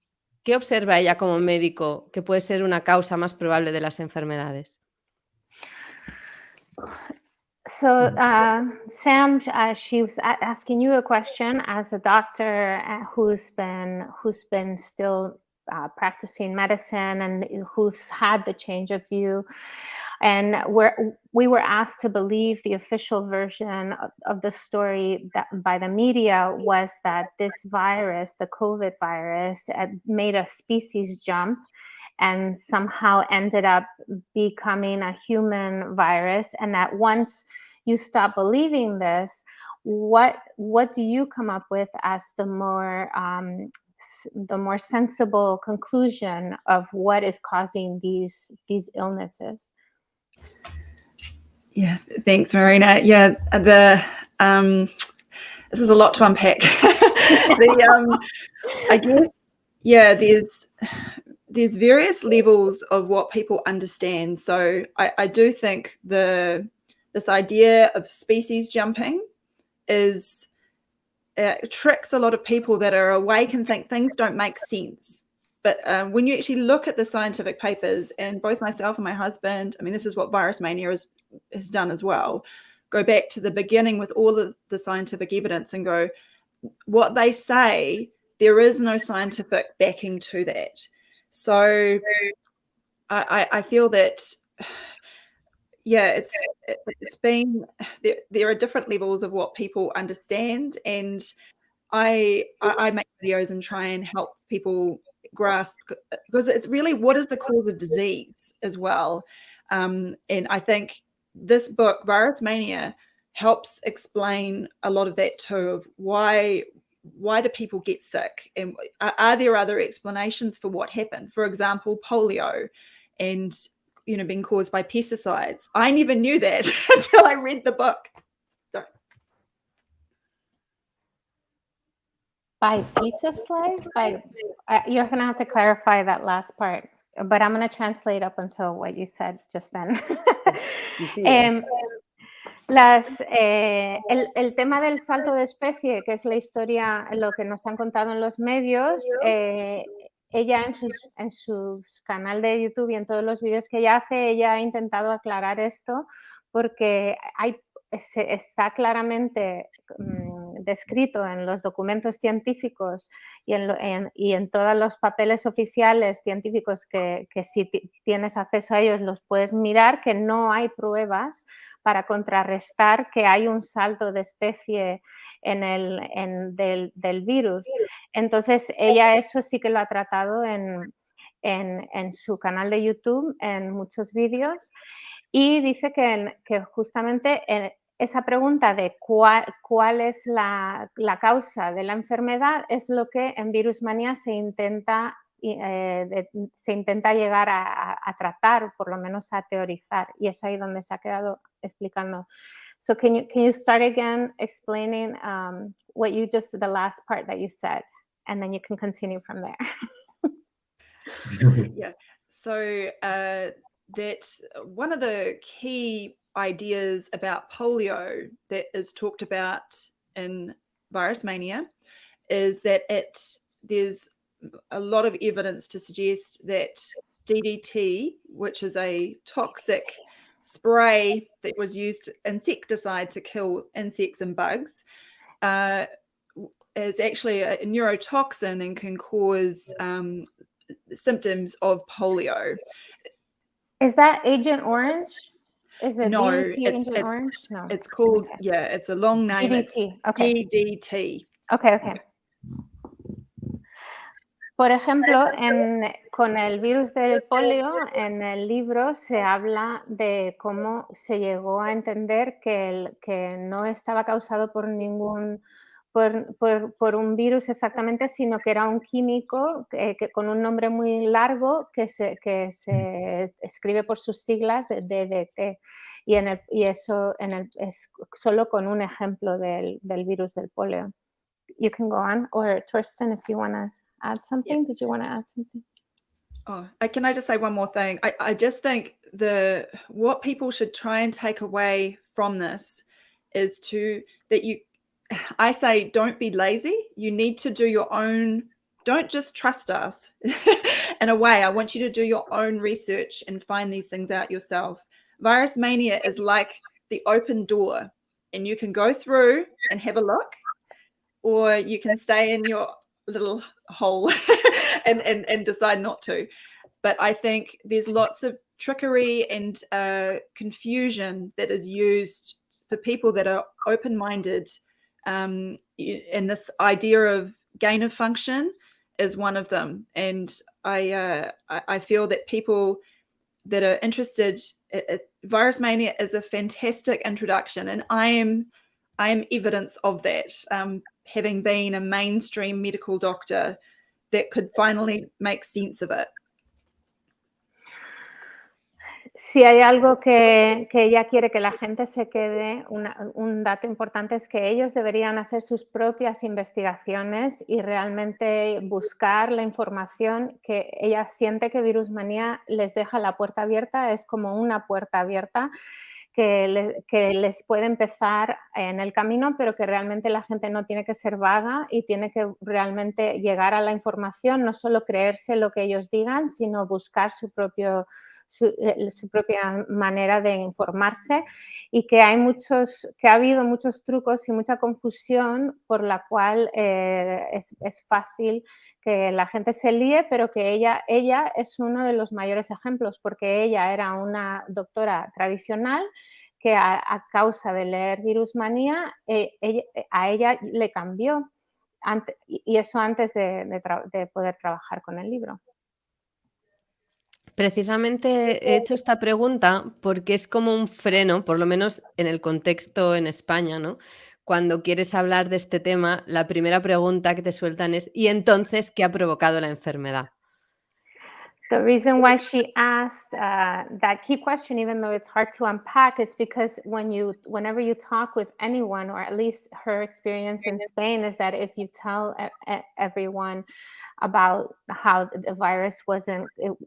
qué observa ella como médico que puede ser una causa más probable de las enfermedades? So, Sam, she was asking you a question as a doctor who's been still practicing medicine and who's had the change of view. And we were asked to believe the official version of the story that by the media was that this virus, the COVID virus, made a species jump and somehow ended up becoming a human virus, and that once you stop believing this, what do you come up with as the more sensible conclusion of what is causing these illnesses? Yeah, thanks, Marina. Yeah, this is a lot to unpack. I guess, yeah, there's various levels of what people understand. So I do think this idea of species jumping tricks a lot of people that are awake and think things don't make sense. But when you actually look at the scientific papers, and both myself and my husband, I mean, this is what Virusmania has done as well, go back to the beginning with all of the scientific evidence and go, what they say, there is no scientific backing to that. So I feel that, yeah, it's been, there are different levels of what people understand, and I make videos and try and help people grasp, because it's really, what is the cause of disease as well. And I think this book, Virusmanía, helps explain a lot of that too, of why do people get sick, and are there other explanations for what happened? For example, polio, and being caused by pesticides. I never knew that until I read the book. Sorry. By pizza slice? You're going to have to clarify that last part, but I'm going to translate up until what you said just then. El tema del salto de especie, que es la historia, lo que nos han contado en los medios, ella en sus canal de YouTube y en todos los vídeos que ella hace, ella ha intentado aclarar esto porque está claramente descrito en los documentos científicos y en todos los papeles oficiales científicos que si tienes acceso a ellos los puedes mirar, que no hay pruebas para contrarrestar que hay un salto de especie del virus. Entonces, ella eso sí que lo ha tratado en su canal de YouTube, en muchos vídeos, y dice que justamente esa pregunta de cuál es la causa de la enfermedad es lo que en Virusmanía se intenta llegar a tratar, por lo menos a teorizar, y es ahí donde se ha quedado explicando. So can you start again explaining the last part that you said, and then you can continue from there. Yeah, so that one of the key ideas about polio that is talked about in Virusmanía is that there's a lot of evidence to suggest that DDT, which is a toxic spray that was used, insecticide to kill insects and bugs, is actually a neurotoxin and can cause symptoms of polio. Is that Agent Orange? Is it no, DDT it's Orange? No. It's called, okay. Yeah, it's a long name. DDT. It's Okay. DDT. Okay. Por ejemplo, con el virus del polio, en el libro se habla de cómo se llegó a entender que no estaba causado por por un virus exactamente, sino que era un químico que con un nombre muy largo que se escribe por sus siglas de DDT. Y eso es solo con un ejemplo del virus del polio. You can go on, or Torsten, if you want to add something. Yeah. Did you want to add something? Oh, can I just say one more thing? I just think what people should try and take away from this is I say don't be lazy. You need to do your own, don't just trust us. In a way, I want you to do your own research and find these things out yourself. Virusmanía is like the open door, and you can go through and have a look, or you can stay in your little hole and decide not to. But I think there's lots of trickery and confusion that is used for people that are open-minded, and this idea of gain of function is one of them. And I feel that people that are interested, Virusmanía is a fantastic introduction, and I am evidence of that, having been a mainstream medical doctor that could finally make sense of it. Si hay algo que ella quiere que la gente se quede, un dato importante es que ellos deberían hacer sus propias investigaciones y realmente buscar la información que ella siente que Virusmanía les deja la puerta abierta, es como una puerta abierta que les puede empezar en el camino, pero que realmente la gente no tiene que ser vaga y tiene que realmente llegar a la información, no solo creerse lo que ellos digan, sino buscar su su propia manera de informarse, y que ha habido muchos trucos y mucha confusión por la cual es fácil que la gente se líe, pero que ella es uno de los mayores ejemplos, porque ella era una doctora tradicional que a causa de leer Virusmanía, a ella le cambió, y eso antes de poder trabajar con el libro. Precisamente he hecho esta pregunta porque es como un freno, por lo menos en el contexto en España, ¿no? Cuando quieres hablar de este tema, la primera pregunta que te sueltan es: ¿y entonces qué ha provocado la enfermedad? The reason why she asked that key question, even though it's hard to unpack, is because whenever you talk with anyone, or at least her experience in Spain is that if you tell everyone about how the virus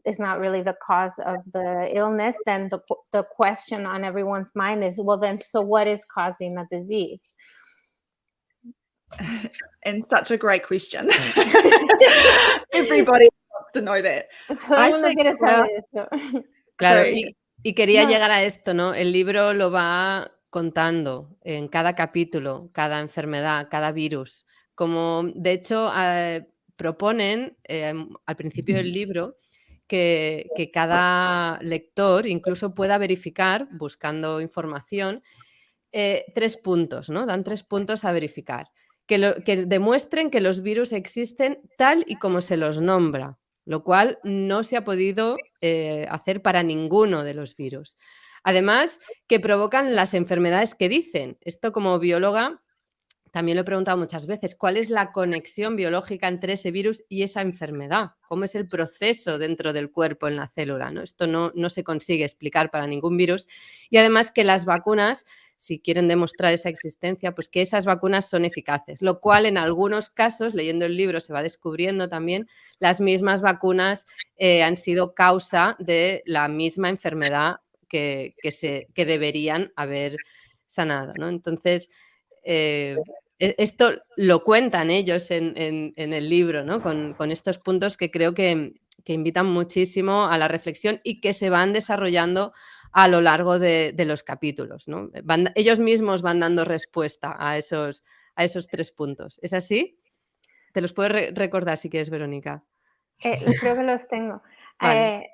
is not really the cause of the illness, then the question on everyone's mind is, well, then, so what is causing the disease? And such a great question. Everybody wants to know that. Todo el mundo quiere saber eso. Claro, Sorry. y quería llegar a esto, ¿no? El libro lo va contando en cada capítulo, cada enfermedad, cada virus. Como de hecho proponen al principio del libro que cada lector incluso pueda verificar, buscando información, 3 puntos, ¿no? Dan 3 puntos a verificar. Que demuestren que los virus existen tal y como se los nombra, lo cual no se ha podido hacer para ninguno de los virus. Además, que provocan las enfermedades que dicen. Esto, como bióloga, también lo he preguntado muchas veces: ¿cuál es la conexión biológica entre ese virus y esa enfermedad? ¿Cómo es el proceso dentro del cuerpo, en la célula, ¿no? Esto no se consigue explicar para ningún virus. Y además que las vacunas, si quieren demostrar esa existencia, pues que esas vacunas son eficaces, lo cual en algunos casos, leyendo el libro se va descubriendo también, las mismas vacunas han sido causa de la misma enfermedad que deberían haber sanado, ¿no? Entonces, esto lo cuentan ellos en el libro, ¿no? Con estos puntos que creo que invitan muchísimo a la reflexión y que se van desarrollando a lo largo de los capítulos, ¿no? Ellos mismos van dando respuesta a esos 3 puntos. ¿Es así? Te los puedo recordar si quieres, Verónica. Creo que los tengo. Vale.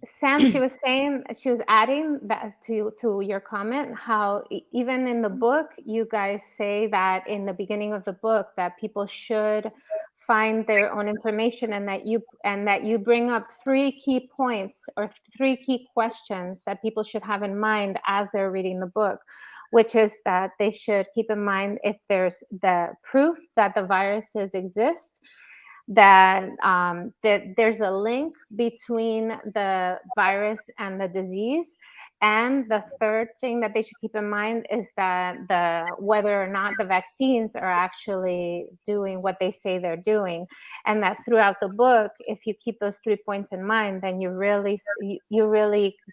Sam, she was adding that to your comment, how even in the book, you guys say that in the beginning of the book that people should find their own information, and that you bring up 3 key points or 3 key questions that people should have in mind as they're reading the book, which is that they should keep in mind if there's the proof that the viruses exist, that there's a link between the virus and the disease. And the third thing that they should keep in mind is that whether or not the vaccines are actually doing what they say they're doing. And that throughout the book, if you keep those 3 points in mind, then you really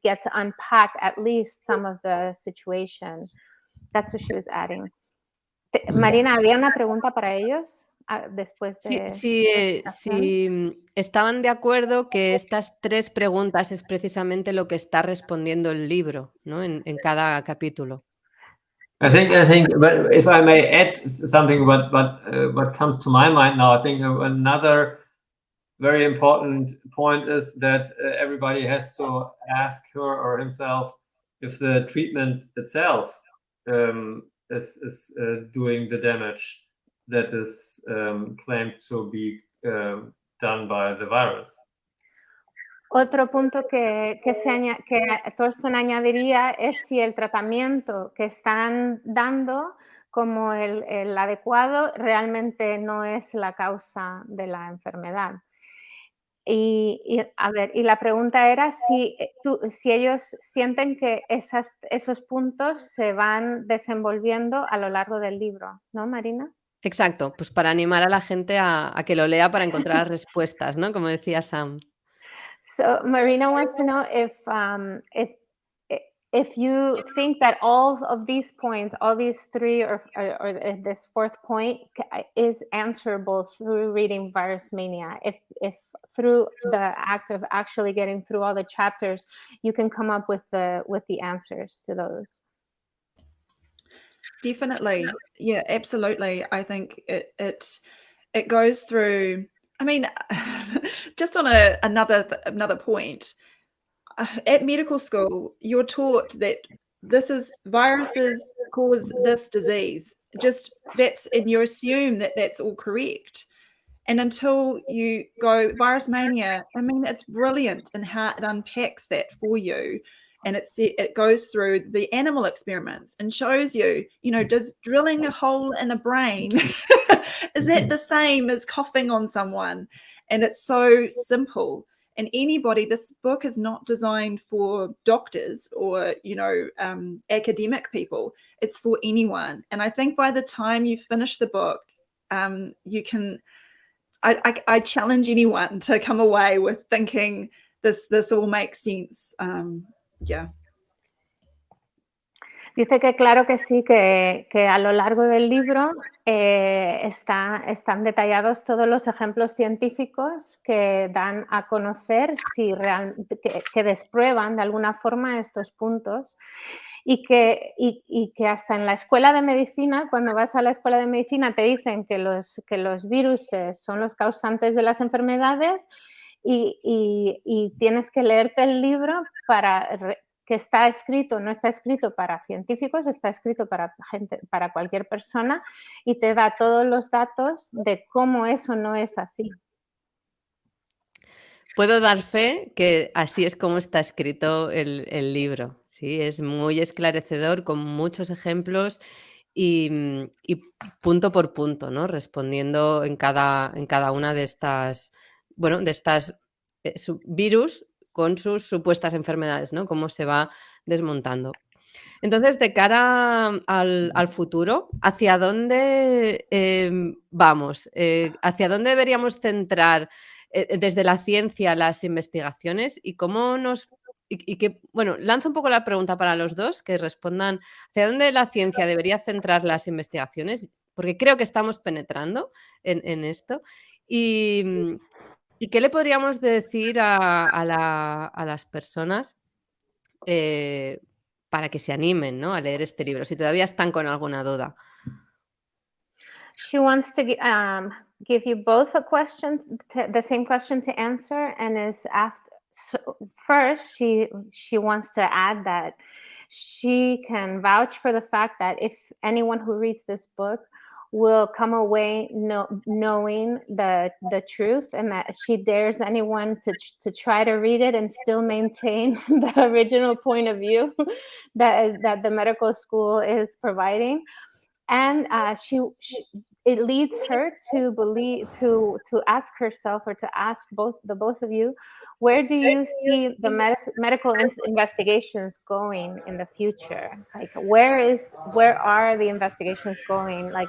get to unpack at least some of the situation. That's what she was adding. Marina, ¿había una pregunta para ellos? Después de... Si estaban de acuerdo que estas 3 preguntas es precisamente lo que está respondiendo el libro, ¿no? En cada capítulo. I think, but if I may add something, what comes to my mind now, I think another very important point is that everybody has to ask her or himself if the treatment itself is doing the damage that is claimed to be done by the virus. Otro punto que Torsten añadiría es si el tratamiento que están dando como el adecuado realmente no es la causa de la enfermedad. Y la pregunta era si ellos sienten que esos puntos se van desenvolviendo a lo largo del libro, ¿no, Marina? Exacto, pues para animar a la gente a que lo lea para encontrar las respuestas, ¿no? Como decía Sam. So Marina wants to know if you think that all of these points, all these 3 or this 4th point is answerable through reading Virusmania, if through the act of actually getting through all the chapters, you can come up with the answers to those. Definitely. Yeah, absolutely. I think it goes through, I mean, just on another point, at medical school, you're taught that viruses cause this disease. Just and you assume that that's all correct. And until you go Virusmanía, I mean, it's brilliant in how it unpacks that for you. And it goes through the animal experiments and shows you, does drilling a hole in a brain, is that the same as coughing on someone? And it's so simple. And this book is not designed for doctors or, academic people. It's for anyone. And I think by the time you finish the book, you can, I challenge anyone to come away with thinking this all makes sense. Yeah. Dice que claro que sí, que a lo largo del libro están detallados todos los ejemplos científicos que dan a conocer que desprueban de alguna forma estos puntos y que hasta en la escuela de medicina, cuando vas a la escuela de medicina te dicen que los virus son los causantes de las enfermedades y tienes que leerte el libro que está escrito, no está escrito para científicos, está escrito para cualquier persona y te da todos los datos de cómo eso no es así. Puedo dar fe que así es como está escrito el libro. ¿Sí? Es muy esclarecedor, con muchos ejemplos y punto por punto, ¿no? Respondiendo en cada una de estas, virus con sus supuestas enfermedades, ¿no? Cómo se va desmontando. Entonces, de cara al futuro, ¿hacia dónde vamos? ¿Hacia dónde deberíamos centrar desde la ciencia las investigaciones? Y cómo lanzo un poco la pregunta para los dos, que respondan hacia dónde la ciencia debería centrar las investigaciones, porque creo que estamos penetrando en esto. ¿Y qué le podríamos decir a las personas para que se animen, ¿no? A leer este libro, si todavía están con alguna duda? She wants to give you both the same question to answer, and first she wants to add that she can vouch for the fact that if anyone who reads this book will come away knowing the truth, and that she dares anyone to try to read it and still maintain the original point of view that the medical school is providing. And it leads her to believe, to ask herself, or to ask the both of you, where do you see the medical investigations going in the future? Like, where are the investigations going? Like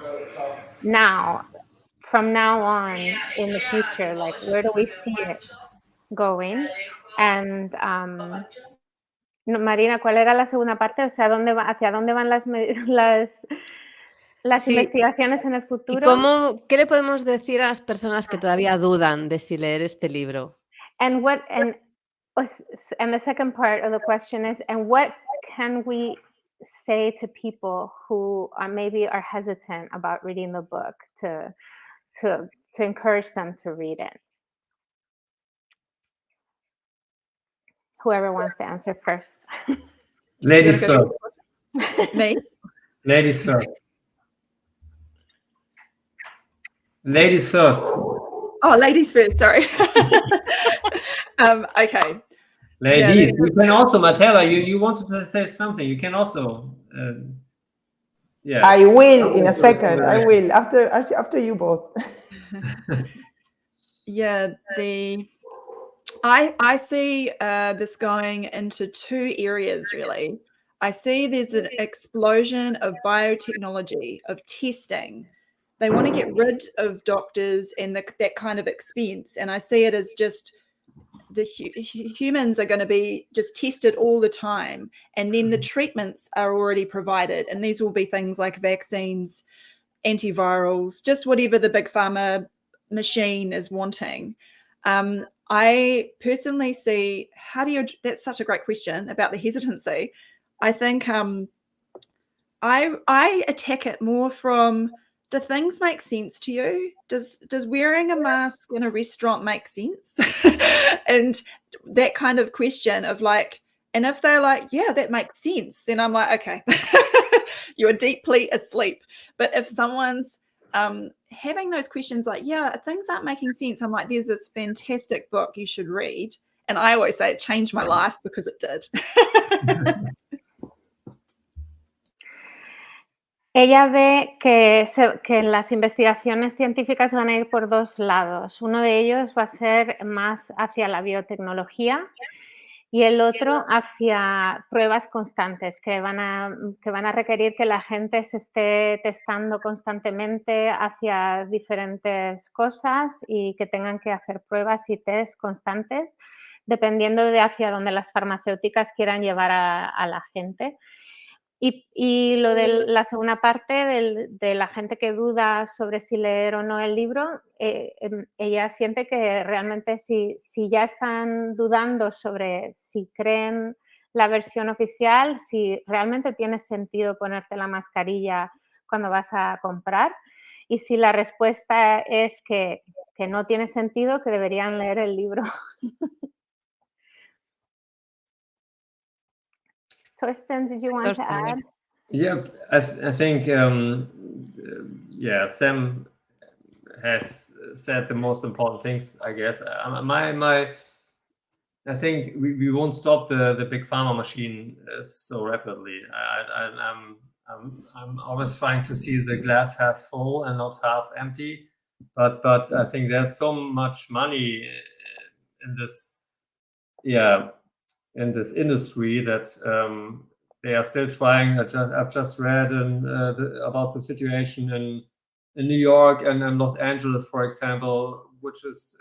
from now on in the future, like where do we see it going? And Marina, ¿cuál era la segunda parte? O sea, ¿hacia dónde van las investigaciones en el futuro? ¿Y qué le podemos decir a las personas que todavía dudan de si leer este libro? And the second part of the question is, and what can we say to people who maybe are hesitant about reading the book to encourage them to read it? Whoever wants to answer first. Ladies first. Me? Ladies first. Ladies first. Oh, ladies first, sorry. Okay. Ladies, you can also, Martella, you wanted to say something. You can also, yeah. I will in a second. I will after you both. Yeah, I see this going into two areas, really. I see there's an explosion of biotechnology, of testing. They want to get rid of doctors and that kind of expense. And I see it as just the humans are going to be just tested all the time. And then the treatments are already provided. And these will be things like vaccines, antivirals, just whatever the big pharma machine is wanting. I personally see, that's such a great question about the hesitancy. I think I attack it more from, do things make sense to you? Does wearing a mask in a restaurant make sense? And that kind of question of like, and if they're like, yeah, that makes sense, then I'm like, okay, you're deeply asleep. But if someone's having those questions like, yeah, things aren't making sense, I'm like, there's this fantastic book you should read. And I always say it changed my life because it did. Ella ve que las investigaciones científicas van a ir por dos lados. Uno de ellos va a ser más hacia la biotecnología y el otro hacia pruebas constantes que van a requerir que la gente se esté testando constantemente hacia diferentes cosas y que tengan que hacer pruebas y test constantes dependiendo de hacia dónde las farmacéuticas quieran llevar a la gente. Y lo de la segunda parte de la gente que duda sobre si leer o no el libro, ella siente que realmente si ya están dudando sobre si creen la versión oficial, si realmente tiene sentido ponerte la mascarilla cuando vas a comprar, y si la respuesta es que no tiene sentido, que deberían leer el libro. Torsten, did you want to add? Yeah, I think, yeah, Sam has said the most important things, I guess. I think we won't stop the big pharma machine so rapidly. I'm always trying to see the glass half full and not half empty. But I think there's so much money in this, in this industry that they are still trying. I've just read about the situation in New York and Los Angeles, for example, which is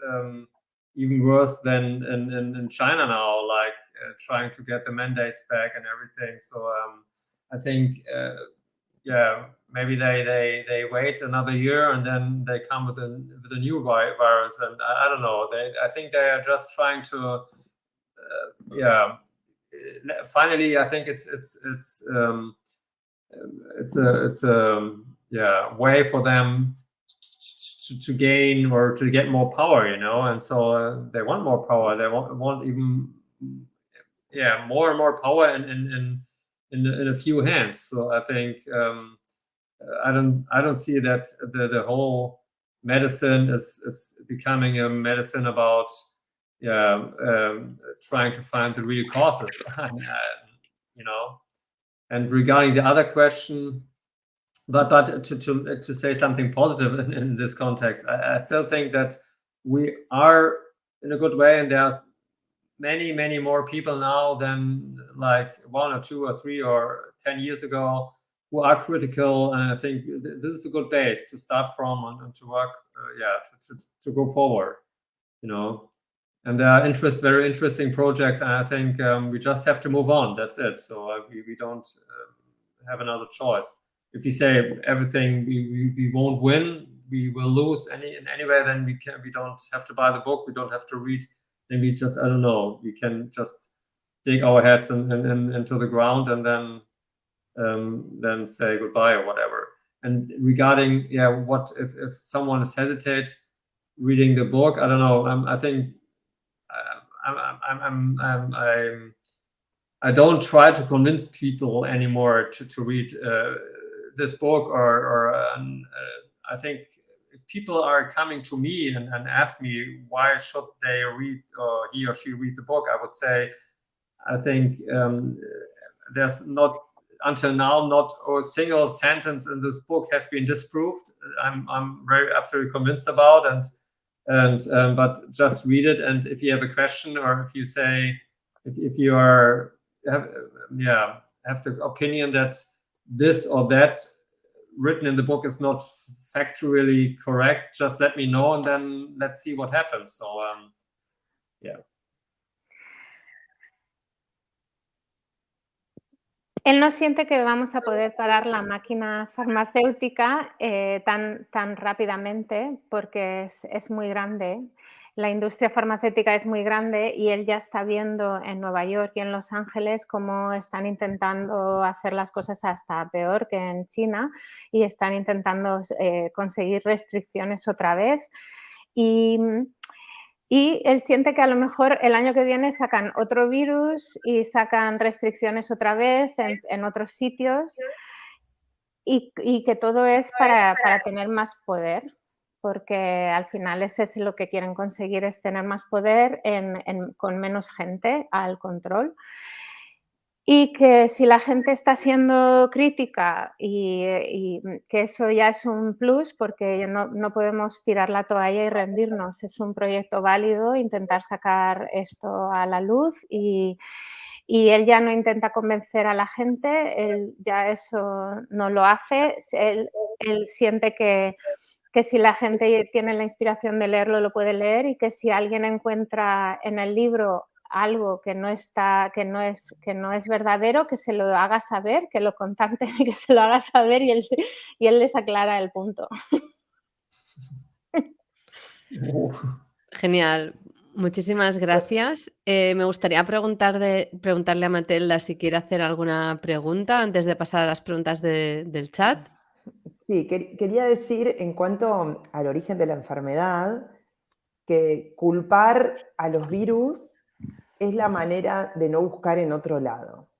even worse than in China now, like trying to get the mandates back and everything. So I think, maybe they wait another year and then they come with a new virus, and I don't know. I think they are just trying to, finally, I think it's a way for them to gain or to get more power, and so they want more power. They want even more and more power in a few hands. So I think I don't see that the whole medicine is becoming a medicine about trying to find the real causes, And regarding the other question, but to say something positive in this context, I still think that we are in a good way, and there's many more people now than like 1 or 2 or 3 or 10 years ago who are critical, and I think this is a good base to start from and to work, to go forward, And there are very interesting projects, and I think we just have to move on. That's it. So we don't have another choice. If you say everything we won't win, we will lose anyway, then we don't have to buy the book, we don't have to read, then we just, I don't know, we can just dig our heads into the ground and then say goodbye or whatever. And regarding what if someone is hesitate reading the book, I don't know. I think I don't try to convince people anymore to read this book, or I think if people are coming to me and ask me why should they read or he or she read the book, I would say I think there's not until now not a single sentence in this book has been disproved. I'm very absolutely convinced about, and but just read it, and if you have a question, or if you say if you have the opinion that this or that written in the book is not factually correct, just let me know, and then let's see what happens. So Él no siente que vamos a poder parar la máquina farmacéutica tan rápidamente, porque es muy grande. la industria farmacéutica es muy grande y él ya está viendo en Nueva York y en Los Ángeles cómo están intentando hacer las cosas hasta peor que en China y están intentando conseguir restricciones otra vez. Y él siente que a lo mejor el año que viene sacan otro virus y sacan restricciones otra vez en otros sitios y que todo es para tener más poder. Porque al final ese es lo que quieren conseguir, es tener más poder con menos gente al control. Y que si la gente está siendo crítica y que eso ya es un plus, porque no podemos tirar la toalla y rendirnos. Es un proyecto válido intentar sacar esto a la luz y él ya no intenta convencer a la gente, él ya eso no lo hace, él siente que si la gente tiene la inspiración de leerlo, lo puede leer y que si alguien encuentra en el libro algo que no es verdadero, que se lo haga saber, que lo contacte y que se lo haga saber y él les aclara el punto. Genial. Muchísimas gracias. Me gustaría preguntarle a Matilda si quiere hacer alguna pregunta antes de pasar a las preguntas del chat. Sí, quería decir en cuanto al origen de la enfermedad, que culpar a los virus es la manera de no buscar en otro lado.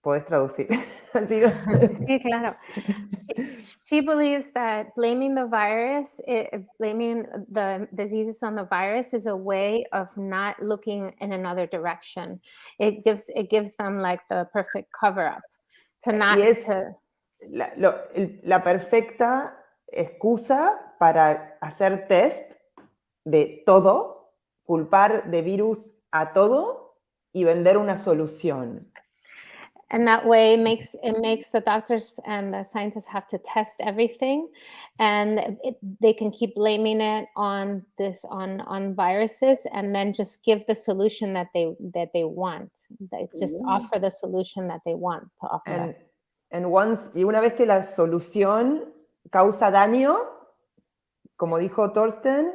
¿Podés traducir? Sí, claro. She believes that blaming the virus, blaming the diseases on the virus is a way of not looking in another direction. It gives them like the perfect cover up to not. Y es la perfecta excusa para hacer test de todo, culpar de virus a todo y vender una solución. And that way it makes the doctors and the scientists have to test everything, and they can keep blaming it on viruses, and then just give the solution that they want. They just offer the solution that they want to offer us. Y una vez que la solución causa daño, como dijo Torsten,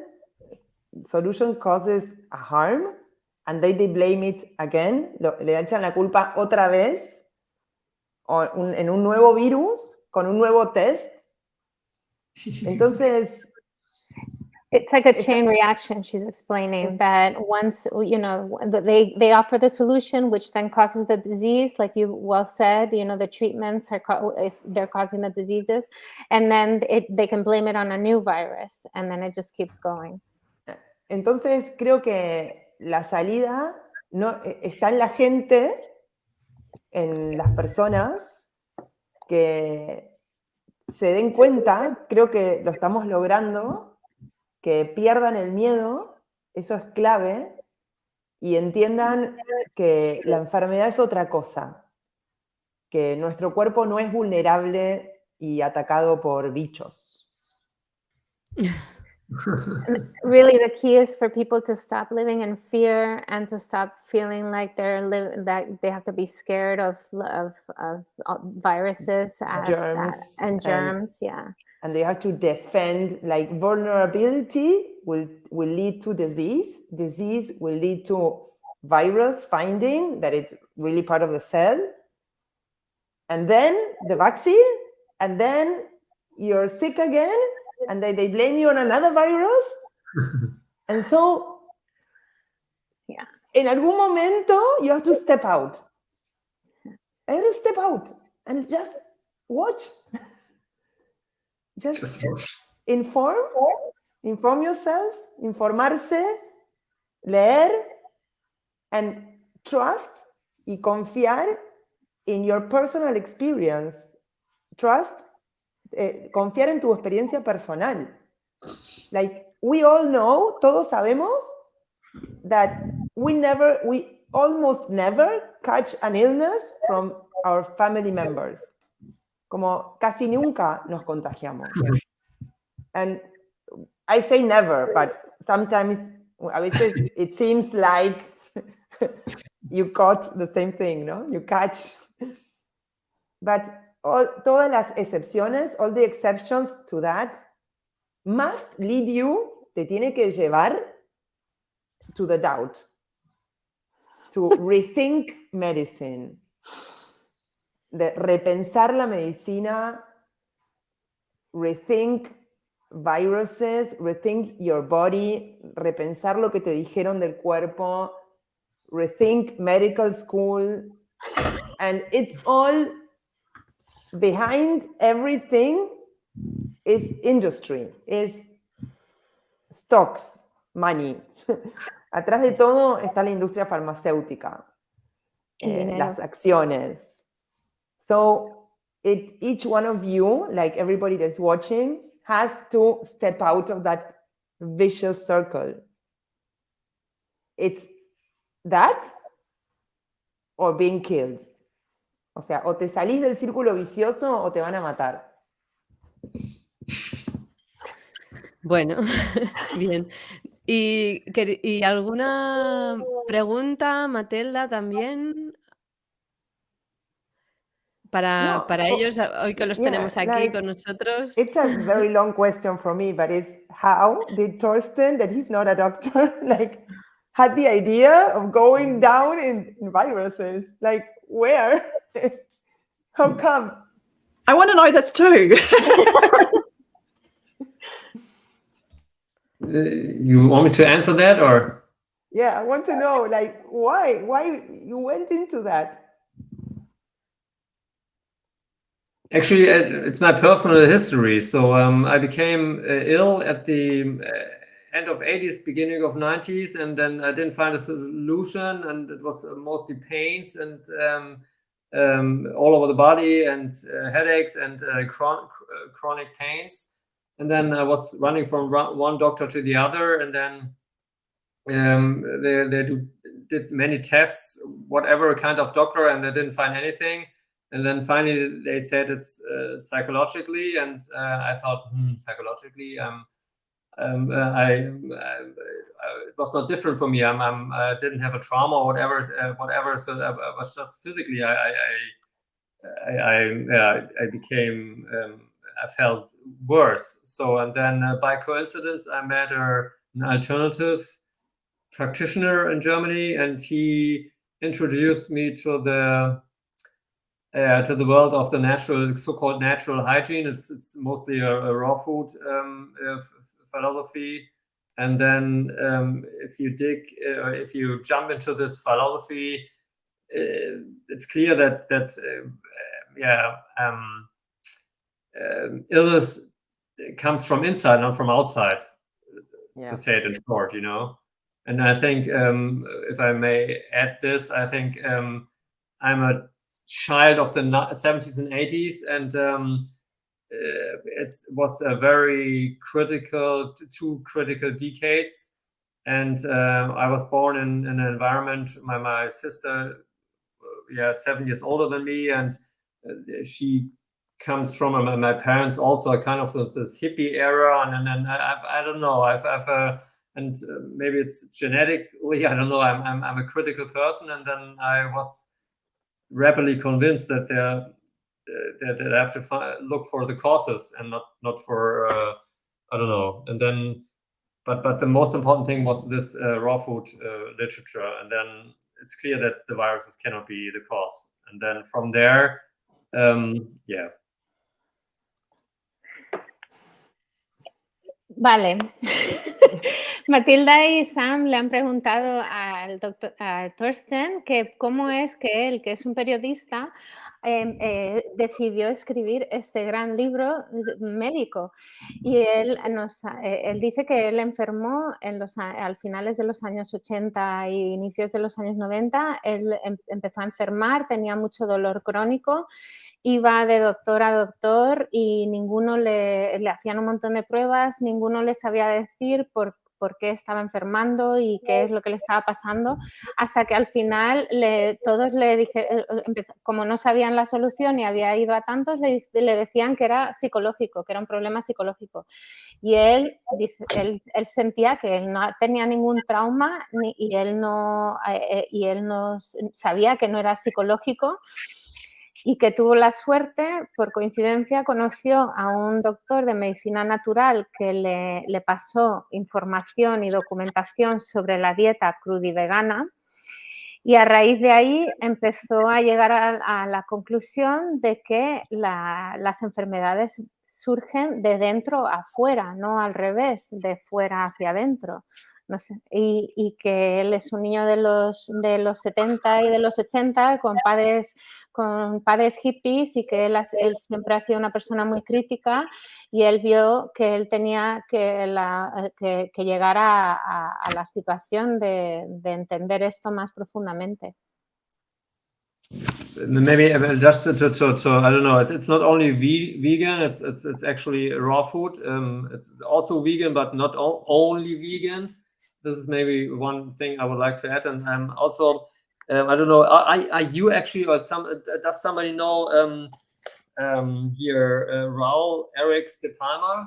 solution causes a harm, and they blame it again, le echan la culpa otra vez en un nuevo virus, con un nuevo test. Entonces... It's like a chain reaction, she's explaining, that once, they offer the solution, which then causes the disease, like you well said, the treatments if they're causing the diseases, and then they can blame it on a new virus, and then it just keeps going. Entonces, creo que la salida está en la gente, en las personas, que se den cuenta, creo que lo estamos logrando, que pierdan el miedo, eso es clave, y entiendan que la enfermedad es otra cosa, que nuestro cuerpo no es vulnerable y atacado por bichos. Really, the key is for people to stop living in fear and to stop feeling like that they have to be scared of viruses and germs, yeah. And they have to defend, like vulnerability will lead to disease. Disease will lead to virus finding that it's really part of the cell. And then the vaccine, and then you're sick again, and they blame you on another virus. And so, yeah, en algún momento, you have to step out. I have to step out and just watch. Just inform yourself, informarse, leer, and trust y confiar in your personal experience. Trust, confiar en tu experiencia personal. Like, we all know, todos sabemos, that we almost never catch an illness from our family members. Como casi nunca nos contagiamos. And I say never, but sometimes, a veces, it seems like you caught the same thing, no? You catch. But todas las excepciones, all the exceptions to that, must lead you te tiene que llevar to the doubt, to rethink medicine, de repensar la medicina, rethink viruses, rethink your body, repensar lo que te dijeron del cuerpo, rethink medical school, and it's all behind everything is industry, is stocks, money. Atrás de todo está la industria farmacéutica, las acciones. So each one of you, like everybody that's watching, has to step out of that vicious circle. It's that or being killed. O sea, o te salís del círculo vicioso o te van a matar. Bueno, bien. ¿Y alguna pregunta, Matilda, también? Para ellos, hoy que los tenemos aquí con nosotros. It's a very long question for me, but it's how did Torsten, that he's not a doctor, like had the idea of going down in viruses? Like where? How come? I want to know that too. You want me to answer that, or? Yeah, I want to know, like, why you went into that? Actually, it's my personal history. So I became ill at the end of 80s, beginning of 90s, and then I didn't find a solution, and it was mostly pains and all over the body, and headaches and chronic pains. And then I was running from one doctor to the other, and then they did many tests, whatever kind of doctor, and they didn't find anything. And then finally they said it's psychologically, and I thought, psychologically, it was not different for me. I didn't have a trauma or whatever. So I was just physically, I became, I felt worse. So, and then by coincidence, I met an alternative practitioner in Germany, and he introduced me to the world of the natural, so-called natural hygiene. It's mostly a raw food philosophy. And then if you jump into this philosophy, it's clear that illness comes from inside, not from outside. To say it in short, you know. And I think, if I may add this, I think I'm a child of the 70s and 80s, and it was a very two critical decades. And I was born in an environment, my sister, 7 years older than me, and she comes from, my parents also are kind of this hippie era, and then I don't know, and maybe it's genetically, I don't know, I'm a critical person, and then I was rapidly convinced that that I have to look for the causes and not for I don't know. And then but the most important thing was this raw food literature, and then it's clear that the viruses cannot be the cause. And then from there, Vale. Matilda y Sam le han preguntado a Torsten que cómo es que él, que es un periodista, decidió escribir este gran libro médico. Y él dice que él enfermó al finales de los años 80 y inicios de los años 90. Él empezó a enfermar, tenía mucho dolor crónico. Iba de doctor a doctor y ninguno le hacían un montón de pruebas, ninguno le sabía decir por qué estaba enfermando y qué es lo que le estaba pasando, hasta que al final todos le dijeron, como no sabían la solución y había ido a tantos, le decían que era psicológico, que era un problema psicológico. Y él sentía que él no tenía ningún trauma y él no sabía que no era psicológico. y que tuvo la suerte, por coincidencia, conoció a un doctor de medicina natural que le pasó información y documentación sobre la dieta crudivegana, y a raíz de ahí empezó a llegar a la conclusión de que las enfermedades surgen de dentro a fuera, no al revés, de fuera hacia adentro. No sé, y que él es un niño de los 70 y de los 80 con padres hippies, y que él siempre ha sido una persona muy crítica, y él vio que él tenía que llegar a la situación de entender esto más profundamente. Maybe just to I don't know. It's not only vegan. It's actually raw food. It's also vegan, but not only vegan. This is maybe one thing I would like to add. And also, I don't know. Are you actually, or does somebody know here Raul Eric Stepalma?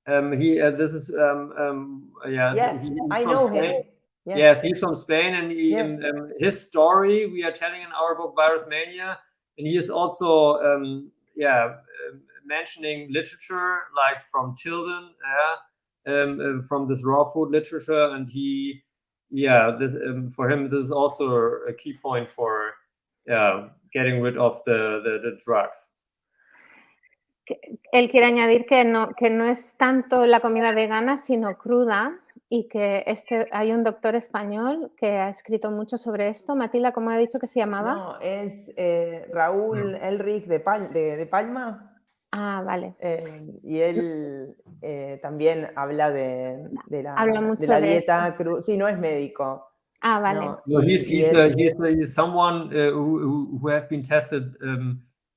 This is Yeah, I know him. Yeah. Yes, he's from Spain, and his story we are telling in our book Virusmanía, and he is also mentioning literature like from Tilden, from this raw food literature, and this for him this is also a key point for getting rid of the drugs. Él quiere añadir que no es tanto la comida vegana, sino cruda, y que hay un doctor español que ha escrito mucho sobre esto. Matilda, ¿cómo ha dicho que se llamaba? No, es Raúl Elrich de Palma. Ah, vale. Y él también habla de Habla mucho la de dieta cruda. Sí, no es médico. Ah, vale. No, he's someone who have been tested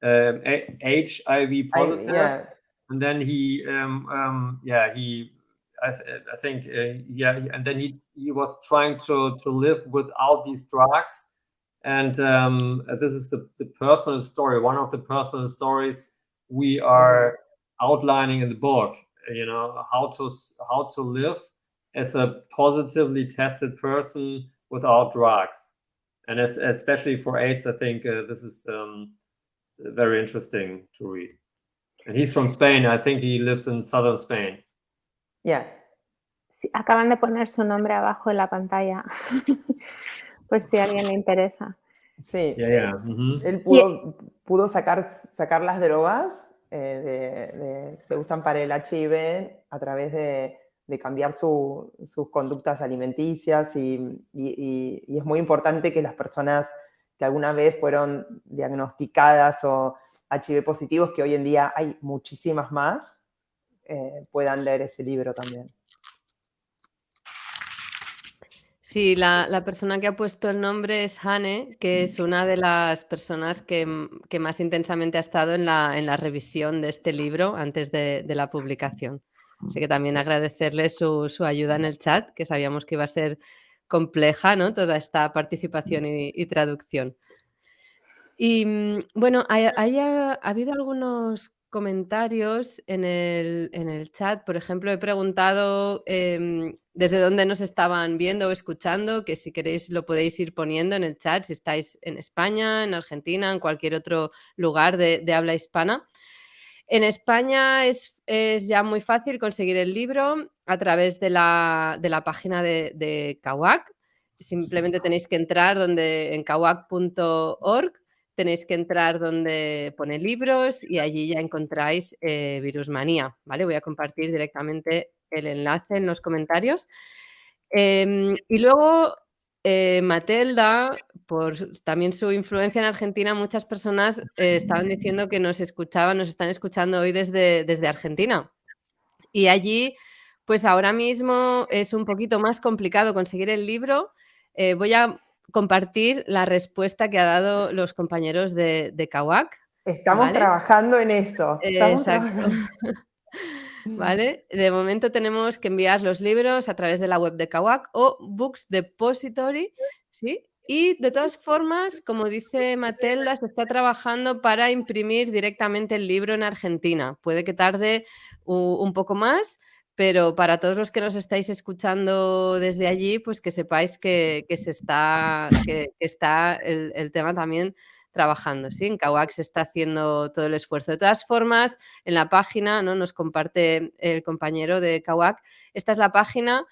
HIV positive, and then I think and then he was trying to live without these drugs, and this is the personal story, one of the personal stories we are outlining in the book. You know, how to live as a positively tested person without drugs, and especially for AIDS, I think this is very interesting to read. And he's from Spain. I think he lives in southern Spain. Yeah. Sí, acaban de poner su nombre abajo en la pantalla, por si a alguien le interesa. Sí. Mm-hmm. Él pudo sacar las drogas se usan para el HIV a través de cambiar sus conductas alimenticias, y es muy importante que las personas que alguna vez fueron diagnosticadas o HIV positivos, que hoy en día hay muchísimas más, puedan leer ese libro también. Sí, la persona que ha puesto el nombre es Hane, que es una de las personas que más intensamente ha estado en la revisión de este libro antes de la publicación. Así que también agradecerle su ayuda en el chat, que sabíamos que iba a ser compleja, ¿no? Toda esta participación y traducción. Y bueno, ha habido algunos comentarios en el chat. Por ejemplo, he preguntado desde dónde nos estaban viendo o escuchando, que si queréis lo podéis ir poniendo en el chat, si estáis en España, en Argentina, en cualquier otro lugar de habla hispana. En España es ya muy fácil conseguir el libro a través de la página de Cauac. Simplemente tenéis que entrar en cauac.org. Tenéis que entrar donde pone libros y allí ya encontráis Virusmanía, ¿vale? Voy a compartir directamente el enlace en los comentarios. Y luego Matilda, por también su influencia en Argentina, muchas personas estaban diciendo que nos están escuchando hoy desde Argentina. Y allí, pues ahora mismo es un poquito más complicado conseguir el libro. Voy a compartir la respuesta que ha dado los compañeros de Cauac. Estamos trabajando en eso. Exacto. ¿Vale? De momento tenemos que enviar los libros a través de la web de Cauac o Books Depository, ¿sí? Y de todas formas, como dice Matilda, se está trabajando para imprimir directamente el libro en Argentina. Puede que tarde un poco más, pero para todos los que nos estáis escuchando desde allí, pues que sepáis que está el tema también trabajando, ¿sí? En Cauac se está haciendo todo el esfuerzo. De todas formas, en la página, ¿no?, nos comparte el compañero de Cauac, esta es la página.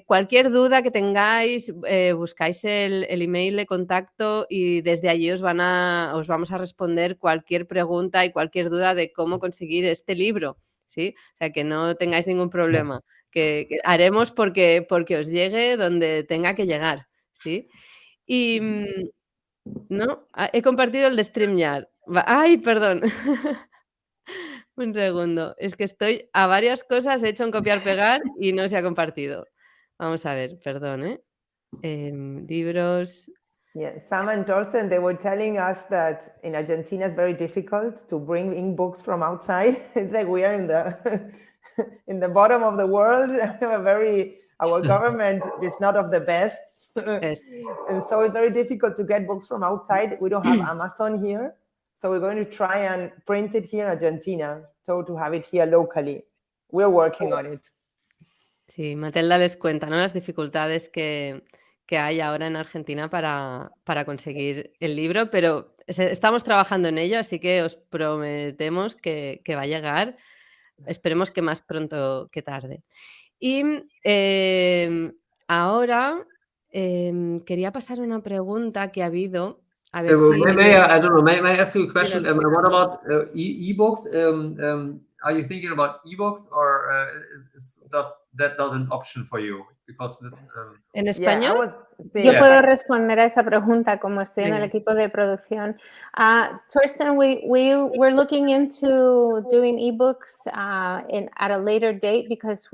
Cualquier duda que tengáis, buscáis el email de contacto y desde allí os vamos a responder cualquier pregunta y cualquier duda de cómo conseguir este libro, ¿sí? O sea, que no tengáis ningún problema, que haremos porque os llegue donde tenga que llegar, ¿sí? Y, ¿no? He compartido el de StreamYard. ¡Ay, perdón! Un segundo. Es que estoy a varias cosas, he hecho un copiar-pegar y no se ha compartido. Vamos a ver, perdón, ¿eh? Libros. Yeah, Sam and Torsten, they were telling us that in Argentina it's very difficult to bring in books from outside. It's like we are in the in the bottom of the world. Our government is not of the best. Yes. And so it's very difficult to get books from outside. We don't have Amazon here. So we're going to try and print it here in Argentina, so to have it here locally. We're working on it. Sí, Matilda les cuenta, ¿no?, las dificultades que hay ahora en Argentina para conseguir el libro, pero estamos trabajando en ello, así que os prometemos que va a llegar. Esperemos que más pronto que tarde. Y ahora quería pasar una pregunta que ha habido. A ver si... May I don't know, may I ask you a question? Yes, please. What about e-books? Are you thinking about e-books, or is that not an option for you? Because ¿En español? Yo puedo responder a esa pregunta como estoy en el Venga. equipo de producción. Torsten, we're looking into doing ebooks at a later date because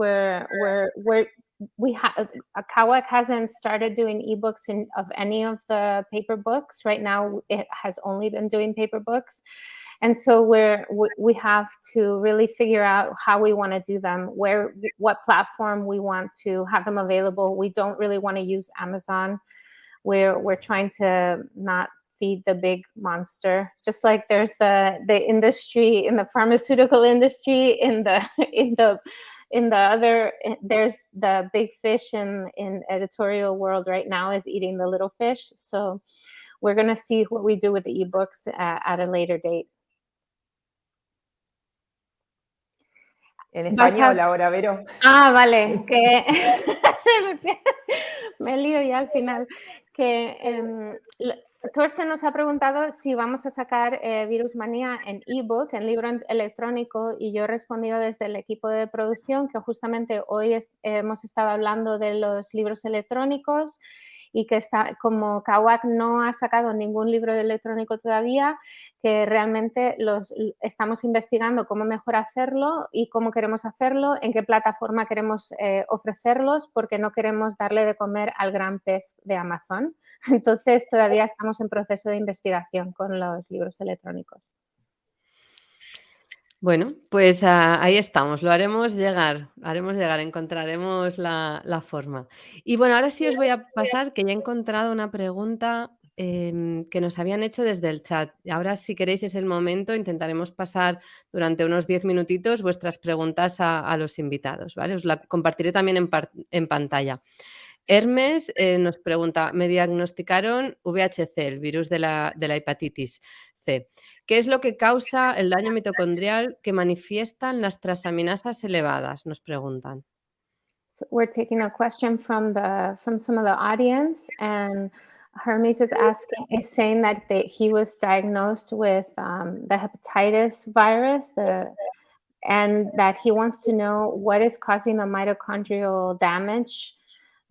Cauac hasn't started doing ebooks of any of the paper books. Right now, it has only been doing paper books. And so we have to really figure out how we want to do them, what platform we want to have them available. We don't really want to use Amazon. We're trying to not feed the big monster. Just like there's the industry in the pharmaceutical industry, in the other, there's the big fish in editorial world right now is eating the little fish. So we're going to see what we do with the ebooks at a later date. En español ahora, Vero. Vale, que me lío ya al final. Que Torsten nos ha preguntado si vamos a sacar Virusmanía en ebook, en libro electrónico, y yo he respondido desde el equipo de producción que justamente hoy hemos estado hablando de los libros electrónicos y que como Cauac no ha sacado ningún libro electrónico todavía, que realmente estamos investigando cómo mejor hacerlo y cómo queremos hacerlo, en qué plataforma queremos ofrecerlos, porque no queremos darle de comer al gran pez de Amazon. Entonces, todavía estamos en proceso de investigación con los libros electrónicos. Bueno, pues ahí estamos, lo haremos llegar, encontraremos la forma. Y bueno, ahora sí os voy a pasar, que ya he encontrado una pregunta que nos habían hecho desde el chat. Ahora, si queréis, es el momento, intentaremos pasar durante unos 10 minutitos vuestras preguntas a los invitados, ¿vale? Os la compartiré también en pantalla. Hermes nos pregunta, me diagnosticaron VHC, el virus de la hepatitis C. ¿Qué es lo que causa el daño mitocondrial que manifiestan las transaminasas elevadas? Nos preguntan. So we're taking a question from some of the audience, and Hermes is saying that he was diagnosed with the hepatitis virus, and that he wants to know what is causing the mitochondrial damage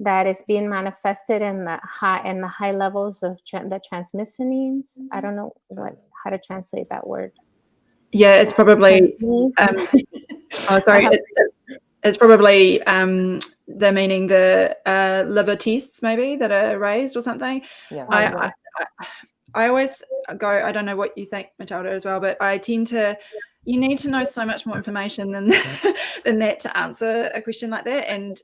that is being manifested in the high levels of the transmissins. I don't know how to translate that word. Yeah, it's probably. It's probably they're meaning the liver tests maybe that are raised or something. Yeah. I always go, I don't know what you think, Matilda, as well, but I tend to, you need to know so much more information than that to answer a question like that. And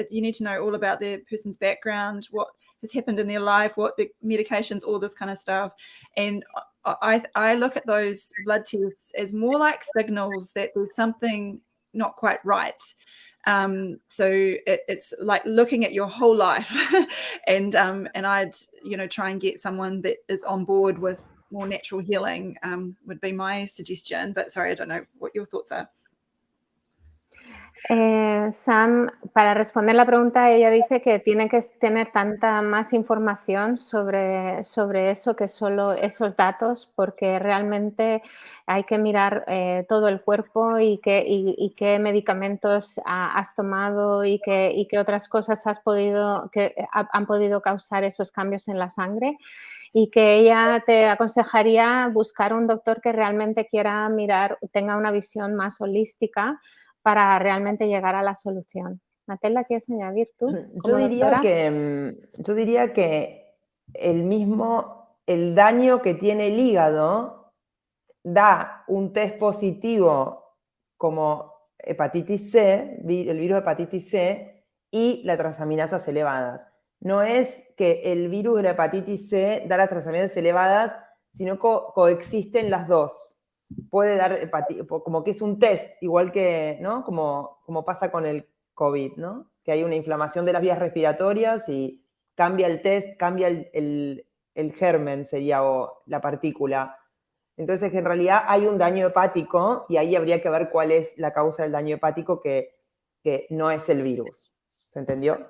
you need to know all about the person's background, what has happened in their life, what the medications, all this kind of stuff. And I look at those blood tests as more like signals that there's something not quite right. So it's like looking at your whole life, and I'd try and get someone that is on board with more natural healing, would be my suggestion. But sorry, I don't know what your thoughts are. Sam, para responder la pregunta, ella dice que tiene que tener tanta más información sobre eso que solo esos datos, porque realmente hay que mirar todo el cuerpo y qué medicamentos has tomado y qué otras cosas han podido causar esos cambios en la sangre, y que ella te aconsejaría buscar un doctor que realmente quiera mirar, tenga una visión más holística para realmente llegar a la solución. Matilda, ¿quieres añadir tú? Yo diría que el daño que tiene el hígado da un test positivo como hepatitis C, el virus de hepatitis C, y las transaminasas elevadas. No es que el virus de la hepatitis C da las transaminasas elevadas, sino coexisten las dos. Puede dar como que es un test, igual que, ¿no? Como pasa con el COVID, ¿no? Que hay una inflamación de las vías respiratorias y cambia el test, cambia el germen, sería, o la partícula. Entonces, en realidad hay un daño hepático y ahí habría que ver cuál es la causa del daño hepático, que no es el virus. ¿Se entendió?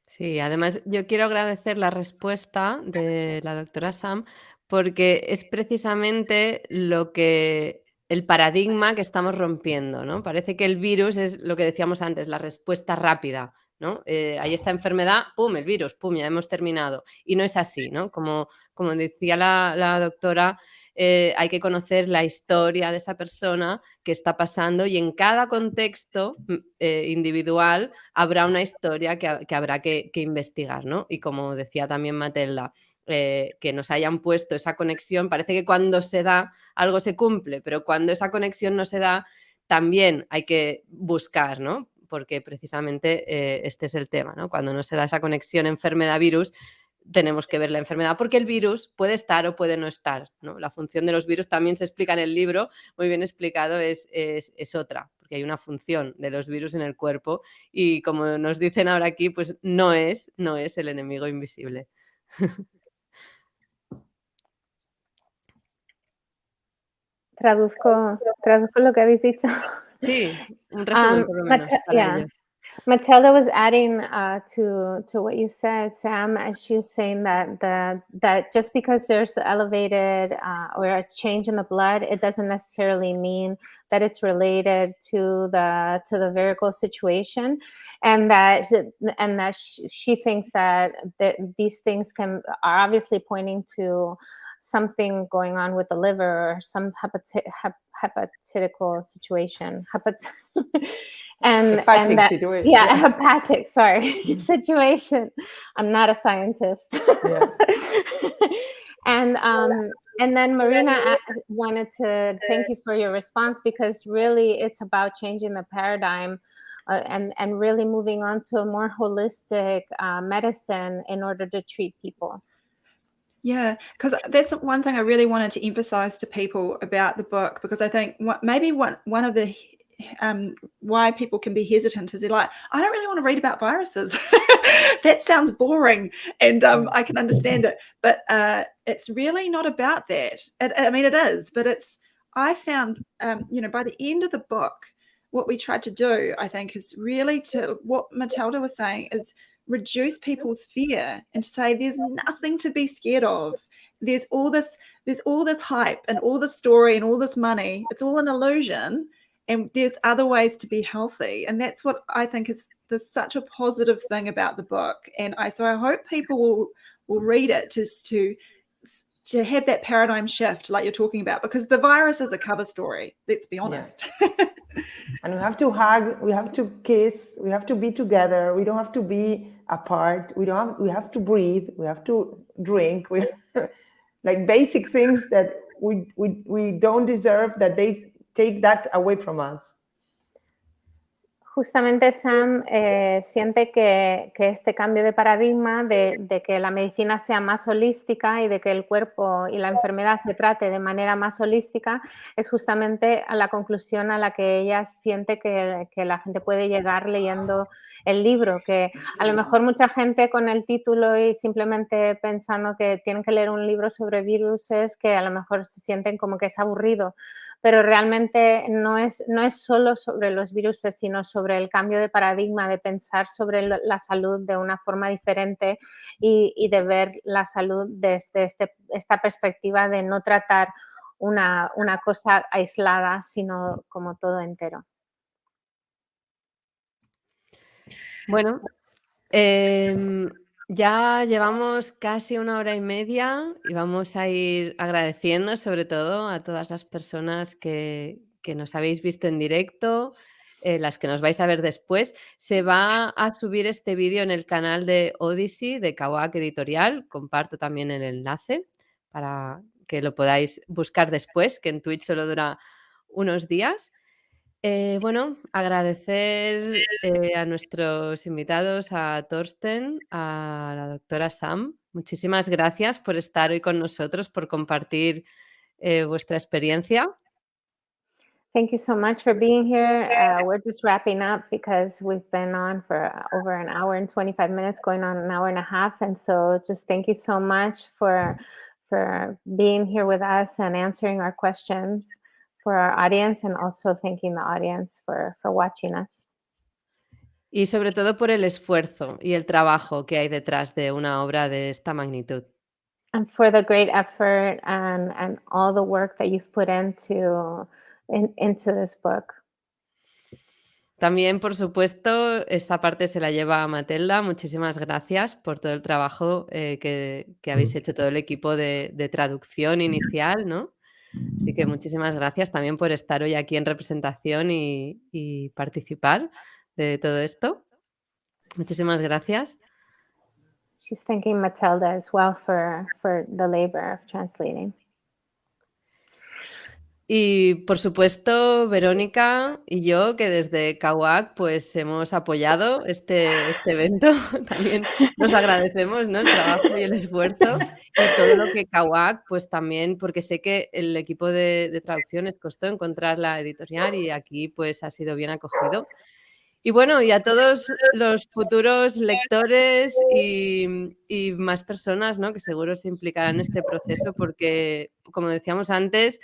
Sí, además yo quiero agradecer la respuesta de la doctora Sam, porque es precisamente el paradigma que estamos rompiendo, ¿no? Parece que el virus es lo que decíamos antes, la respuesta rápida, ¿no? Hay esta enfermedad, ¡pum!, el virus, ¡pum!, ya hemos terminado. Y no es así, ¿no? Como decía la doctora, hay que conocer la historia de esa persona, que está pasando, y en cada contexto individual habrá una historia que habrá que investigar, ¿no? Y como decía también Matilda, que nos hayan puesto esa conexión, parece que cuando se da algo se cumple, pero cuando esa conexión no se da, también hay que buscar, ¿no? Porque precisamente este es el tema, ¿no? Cuando no se da esa conexión enfermedad-virus, tenemos que ver la enfermedad, porque el virus puede estar o puede no estar, ¿no? La función de los virus también se explica en el libro, muy bien explicado, es otra, porque hay una función de los virus en el cuerpo y, como nos dicen ahora aquí, pues no es el enemigo invisible. Traduzco lo que habéis dicho. Sí, un resumen por lo menos para ello. Matilda was adding to what you said, Sam, as she was saying that just because there's elevated or a change in the blood, it doesn't necessarily mean that it's related to the verico situation, and that she thinks that these things are obviously pointing to something going on with the liver or some hepatitical situation. Hepatic, sorry, situation. I'm not a scientist. Yeah. And then Marina wanted to thank you for your response, because really it's about changing the paradigm and really moving on to a more holistic medicine in order to treat people. Yeah, because that's one thing I really wanted to emphasize to people about the book, because I think maybe one of the why people can be hesitant is they're like, I don't really want to read about viruses. That sounds boring, and I can understand it, but it's really not about that. I mean, it is, but I found, by the end of the book, what we tried to do, I think, is really to what Matilda was saying is reduce people's fear and to say there's nothing to be scared of. There's all this hype and all this story and all this money. It's all an illusion, and there's other ways to be healthy. And that's what I think is such a positive thing about the book. And so I hope people will read it just to have that paradigm shift like you're talking about, because the virus is a cover story, let's be honest. Yeah. And we have to hug, we have to kiss, we have to be together, we don't have to be apart, we have to breathe, we have to drink, like basic things that we don't deserve, that they take that away from us. Justamente Sam siente que este cambio de paradigma de que la medicina sea más holística y de que el cuerpo y la enfermedad se trate de manera más holística es justamente a la conclusión a la que ella siente que la gente puede llegar leyendo el libro, que a lo mejor mucha gente con el título y simplemente pensando que tienen que leer un libro sobre virus que a lo mejor se sienten como que es aburrido, pero realmente no es solo sobre los virus, sino sobre el cambio de paradigma, de pensar sobre la salud de una forma diferente y de ver la salud desde esta perspectiva de no tratar una cosa aislada, sino como todo entero. Bueno, ya llevamos casi 1 hora y media y vamos a ir agradeciendo sobre todo a todas las personas que nos habéis visto en directo, las que nos vais a ver después. Se va a subir este vídeo en el canal de Odyssey de Cauac Editorial. Comparto también el enlace para que lo podáis buscar después, que en Twitch solo dura unos días. Bueno, agradecer a nuestros invitados, a Torsten, a la doctora Sam. Muchísimas gracias por estar hoy con nosotros, por compartir vuestra experiencia. Thank you so much for being here. We're just wrapping up because we've been on for over an hour and 25 minutes, going on an hour and a half. And so just thank you so much for being here with us and answering our questions for our audience, and also thanking the audience for watching us. Y sobre todo por el esfuerzo y el trabajo que hay detrás de una obra de esta magnitud. And for the great effort and all the work that you've put into this book. También, por supuesto, esta parte se la lleva Matilda. Muchísimas gracias por todo el trabajo que habéis hecho, todo el equipo de traducción inicial, ¿no? Así que muchísimas gracias también por estar hoy aquí en representación y participar de todo esto. Muchísimas gracias. She's thanking Matilda as well for the labor of translating. Y por supuesto, Verónica y yo, que desde Cauac pues hemos apoyado este evento, también nos agradecemos, ¿no?, el trabajo y el esfuerzo y todo lo que Cauac, pues también, porque sé que el equipo de traducciones costó encontrar la editorial y aquí pues ha sido bien acogido. Y bueno, y a todos los futuros lectores y más personas, ¿no?, que seguro se implicarán en este proceso porque, como decíamos antes,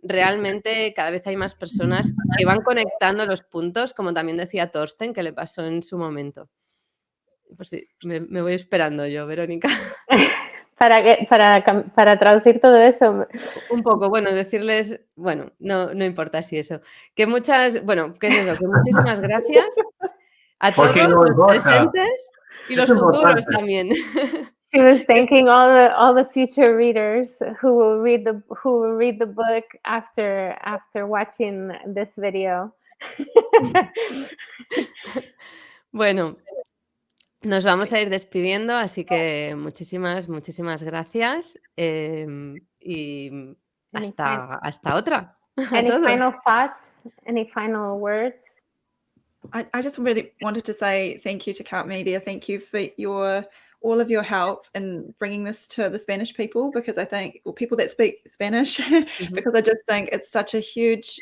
realmente cada vez hay más personas que van conectando los puntos, como también decía Torsten, que le pasó en su momento. Pues sí, me voy esperando yo, Verónica. Para traducir todo eso. Un poco, bueno, decirles, bueno, no importa si eso. Que muchas, bueno, ¿qué es eso? Que muchísimas gracias a todos los presentes y los futuros también. She was thanking all the future readers who will read the book after watching this video. Bueno, nos vamos a ir despidiendo, así que muchísimas gracias y hasta otra. Any final thoughts? Any final words? I just really wanted to say thank you to Cauac Media. Thank you for all of your help in bringing this to the Spanish people, because I think, or people that speak Spanish, because I just think it's such a huge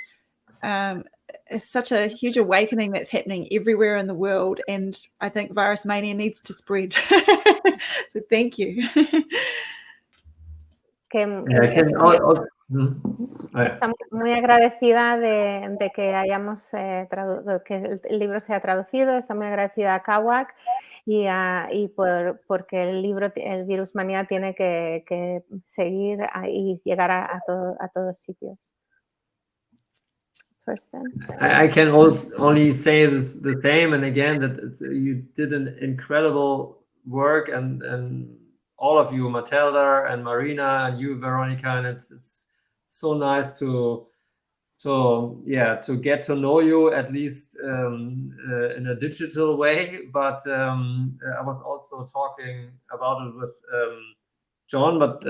awakening that's happening everywhere in the world, and I think Virusmania needs to spread. So thank you. Está muy agradecida de que hayamos que el libro sea traducido. Está muy agradecida a Cauac y porque el libro, el Virusmanía, tiene que seguir y llegar a todos sitios. Torsten. I can only say this the same, and again, that you did an incredible work, and all of you, Matilda and Marina, and you, Veronica, and it's so nice to get to know you, at least in a digital way. But I was also talking about it with John, but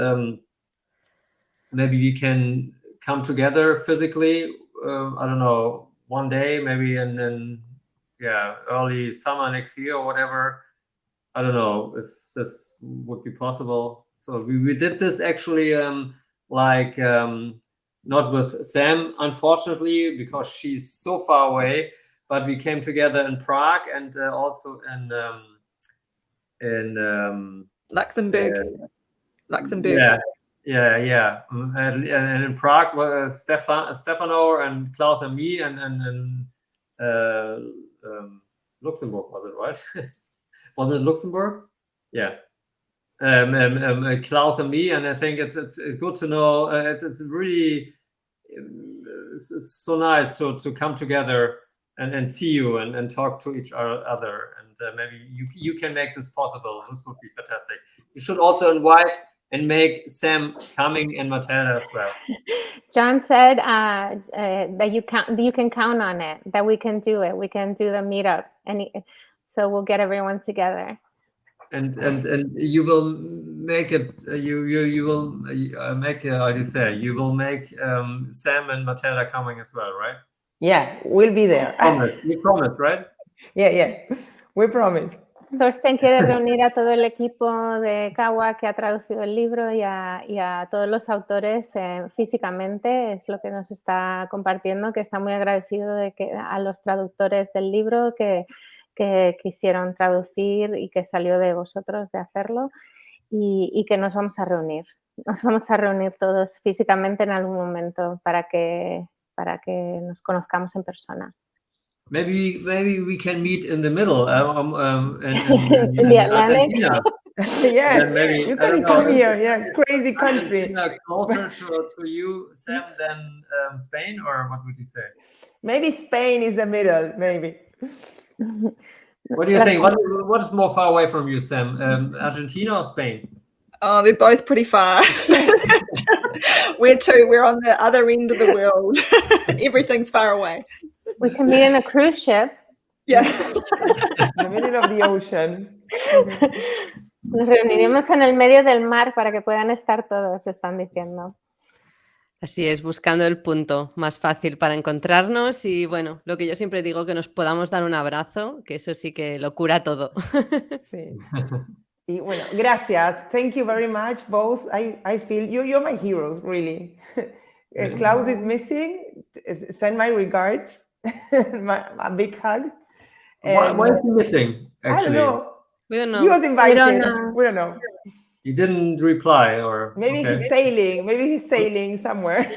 maybe we can come together physically. I don't know, one day, maybe in early summer next year or whatever. I don't know if this would be possible. So we did this actually not with Sam, unfortunately, because she's so far away, but we came together in Prague and also in Luxembourg. Yeah. And in Prague, Stefano and Claus and me, and Luxembourg, was it right? Was it Luxembourg? Yeah. Claus and me, and I think it's good to know. It's really so nice to come together and see you and talk to each other, and maybe you can make this possible. This would be fantastic. You should also invite and make Sam coming and Matilda as well. John said that you can count on it, that we can do it. We can do the meetup, so we'll get everyone together. And you will make it. You will make. How do you say? You will make Sam and Matilda coming as well, right? Yeah, we'll be there. We promise, right? Yeah, we promise. Torsten quiere reunir a todo el equipo de Cauac que ha traducido el libro y a todos los autores físicamente, es lo que nos está compartiendo, que está muy agradecido a los traductores del libro que quisieron traducir y que salió de vosotros de hacerlo, y que nos vamos a reunir. Nos vamos a reunir todos físicamente en algún momento para que nos conozcamos en persona. Maybe we can meet in the middle in the Atlantic. Yeah, maybe, you can come here. Yeah, crazy country. Closer to you, Sam, than Spain, or what would you say? Maybe Spain is the middle. Maybe. What do you think? What is more far away from you, Sam? Argentina or Spain? Oh, they're both pretty far. We're on the other end of the world. Everything's far away. We can meet in a cruise ship. Yeah. In the middle of the ocean. Nos reuniremos en el medio del mar para que puedan estar todos, están diciendo. Así es, buscando el punto más fácil para encontrarnos y, bueno, lo que yo siempre digo, que nos podamos dar un abrazo, que eso sí que lo cura todo. Sí. Y bueno, gracias. Thank you very much, both. I feel you're my heroes, really. Claus is missing. Send my regards. A big hug. Why is he missing, actually? I don't know. We don't know. He was invited. We don't know. He didn't reply, or maybe okay. he's sailing. Maybe he's sailing somewhere.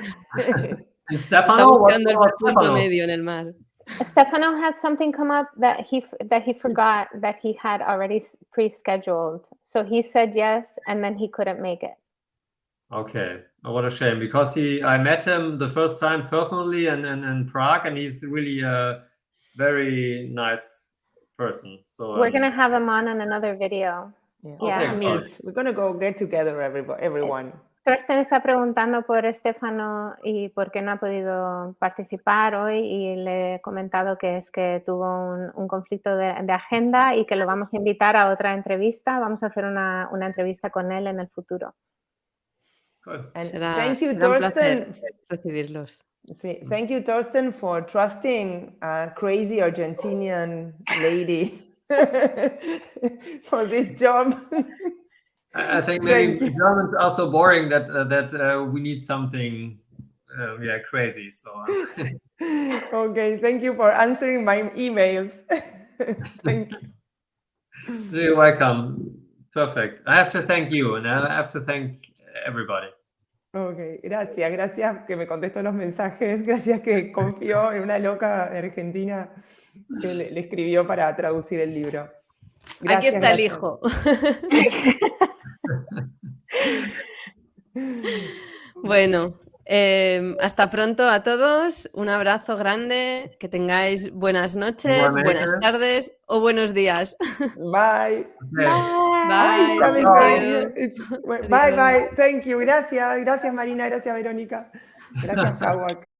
And Stefano, Está buscando el punto Stefano? medio en el mar. Stefano had something come up that he forgot that he had already pre-scheduled. So he said yes, and then he couldn't make it. Okay, oh, what a shame, because I met him the first time personally in Prague, and he's really a very nice person. So we're gonna have him on in another video. Yeah. We're gonna go get together, everyone. Torsten está preguntando por Stefano y por qué no ha podido participar hoy, y le he comentado que es que tuvo un conflicto de agenda y que lo vamos a invitar a otra entrevista. Vamos a hacer una entrevista con él en el futuro. Será un placer recibirlos. Sí, thank you, Torsten, for trusting a crazy Argentinian lady for this job. I think maybe Germans are so boring that we need something crazy. So okay, thank you for answering my emails. Thank you. You're welcome. Perfect. I have to thank you, and I have to thank everybody. Okay, gracias que me contestó los mensajes, gracias que confió en una loca de Argentina que le escribió para traducir el libro. Gracias, aquí está el hijo. Bueno, hasta pronto a todos, un abrazo grande, que tengáis buenas noches, buenas tardes o buenos días. Bye. Bye. Bye. Thank you. Gracias Marina, gracias Verónica. Gracias Cauac.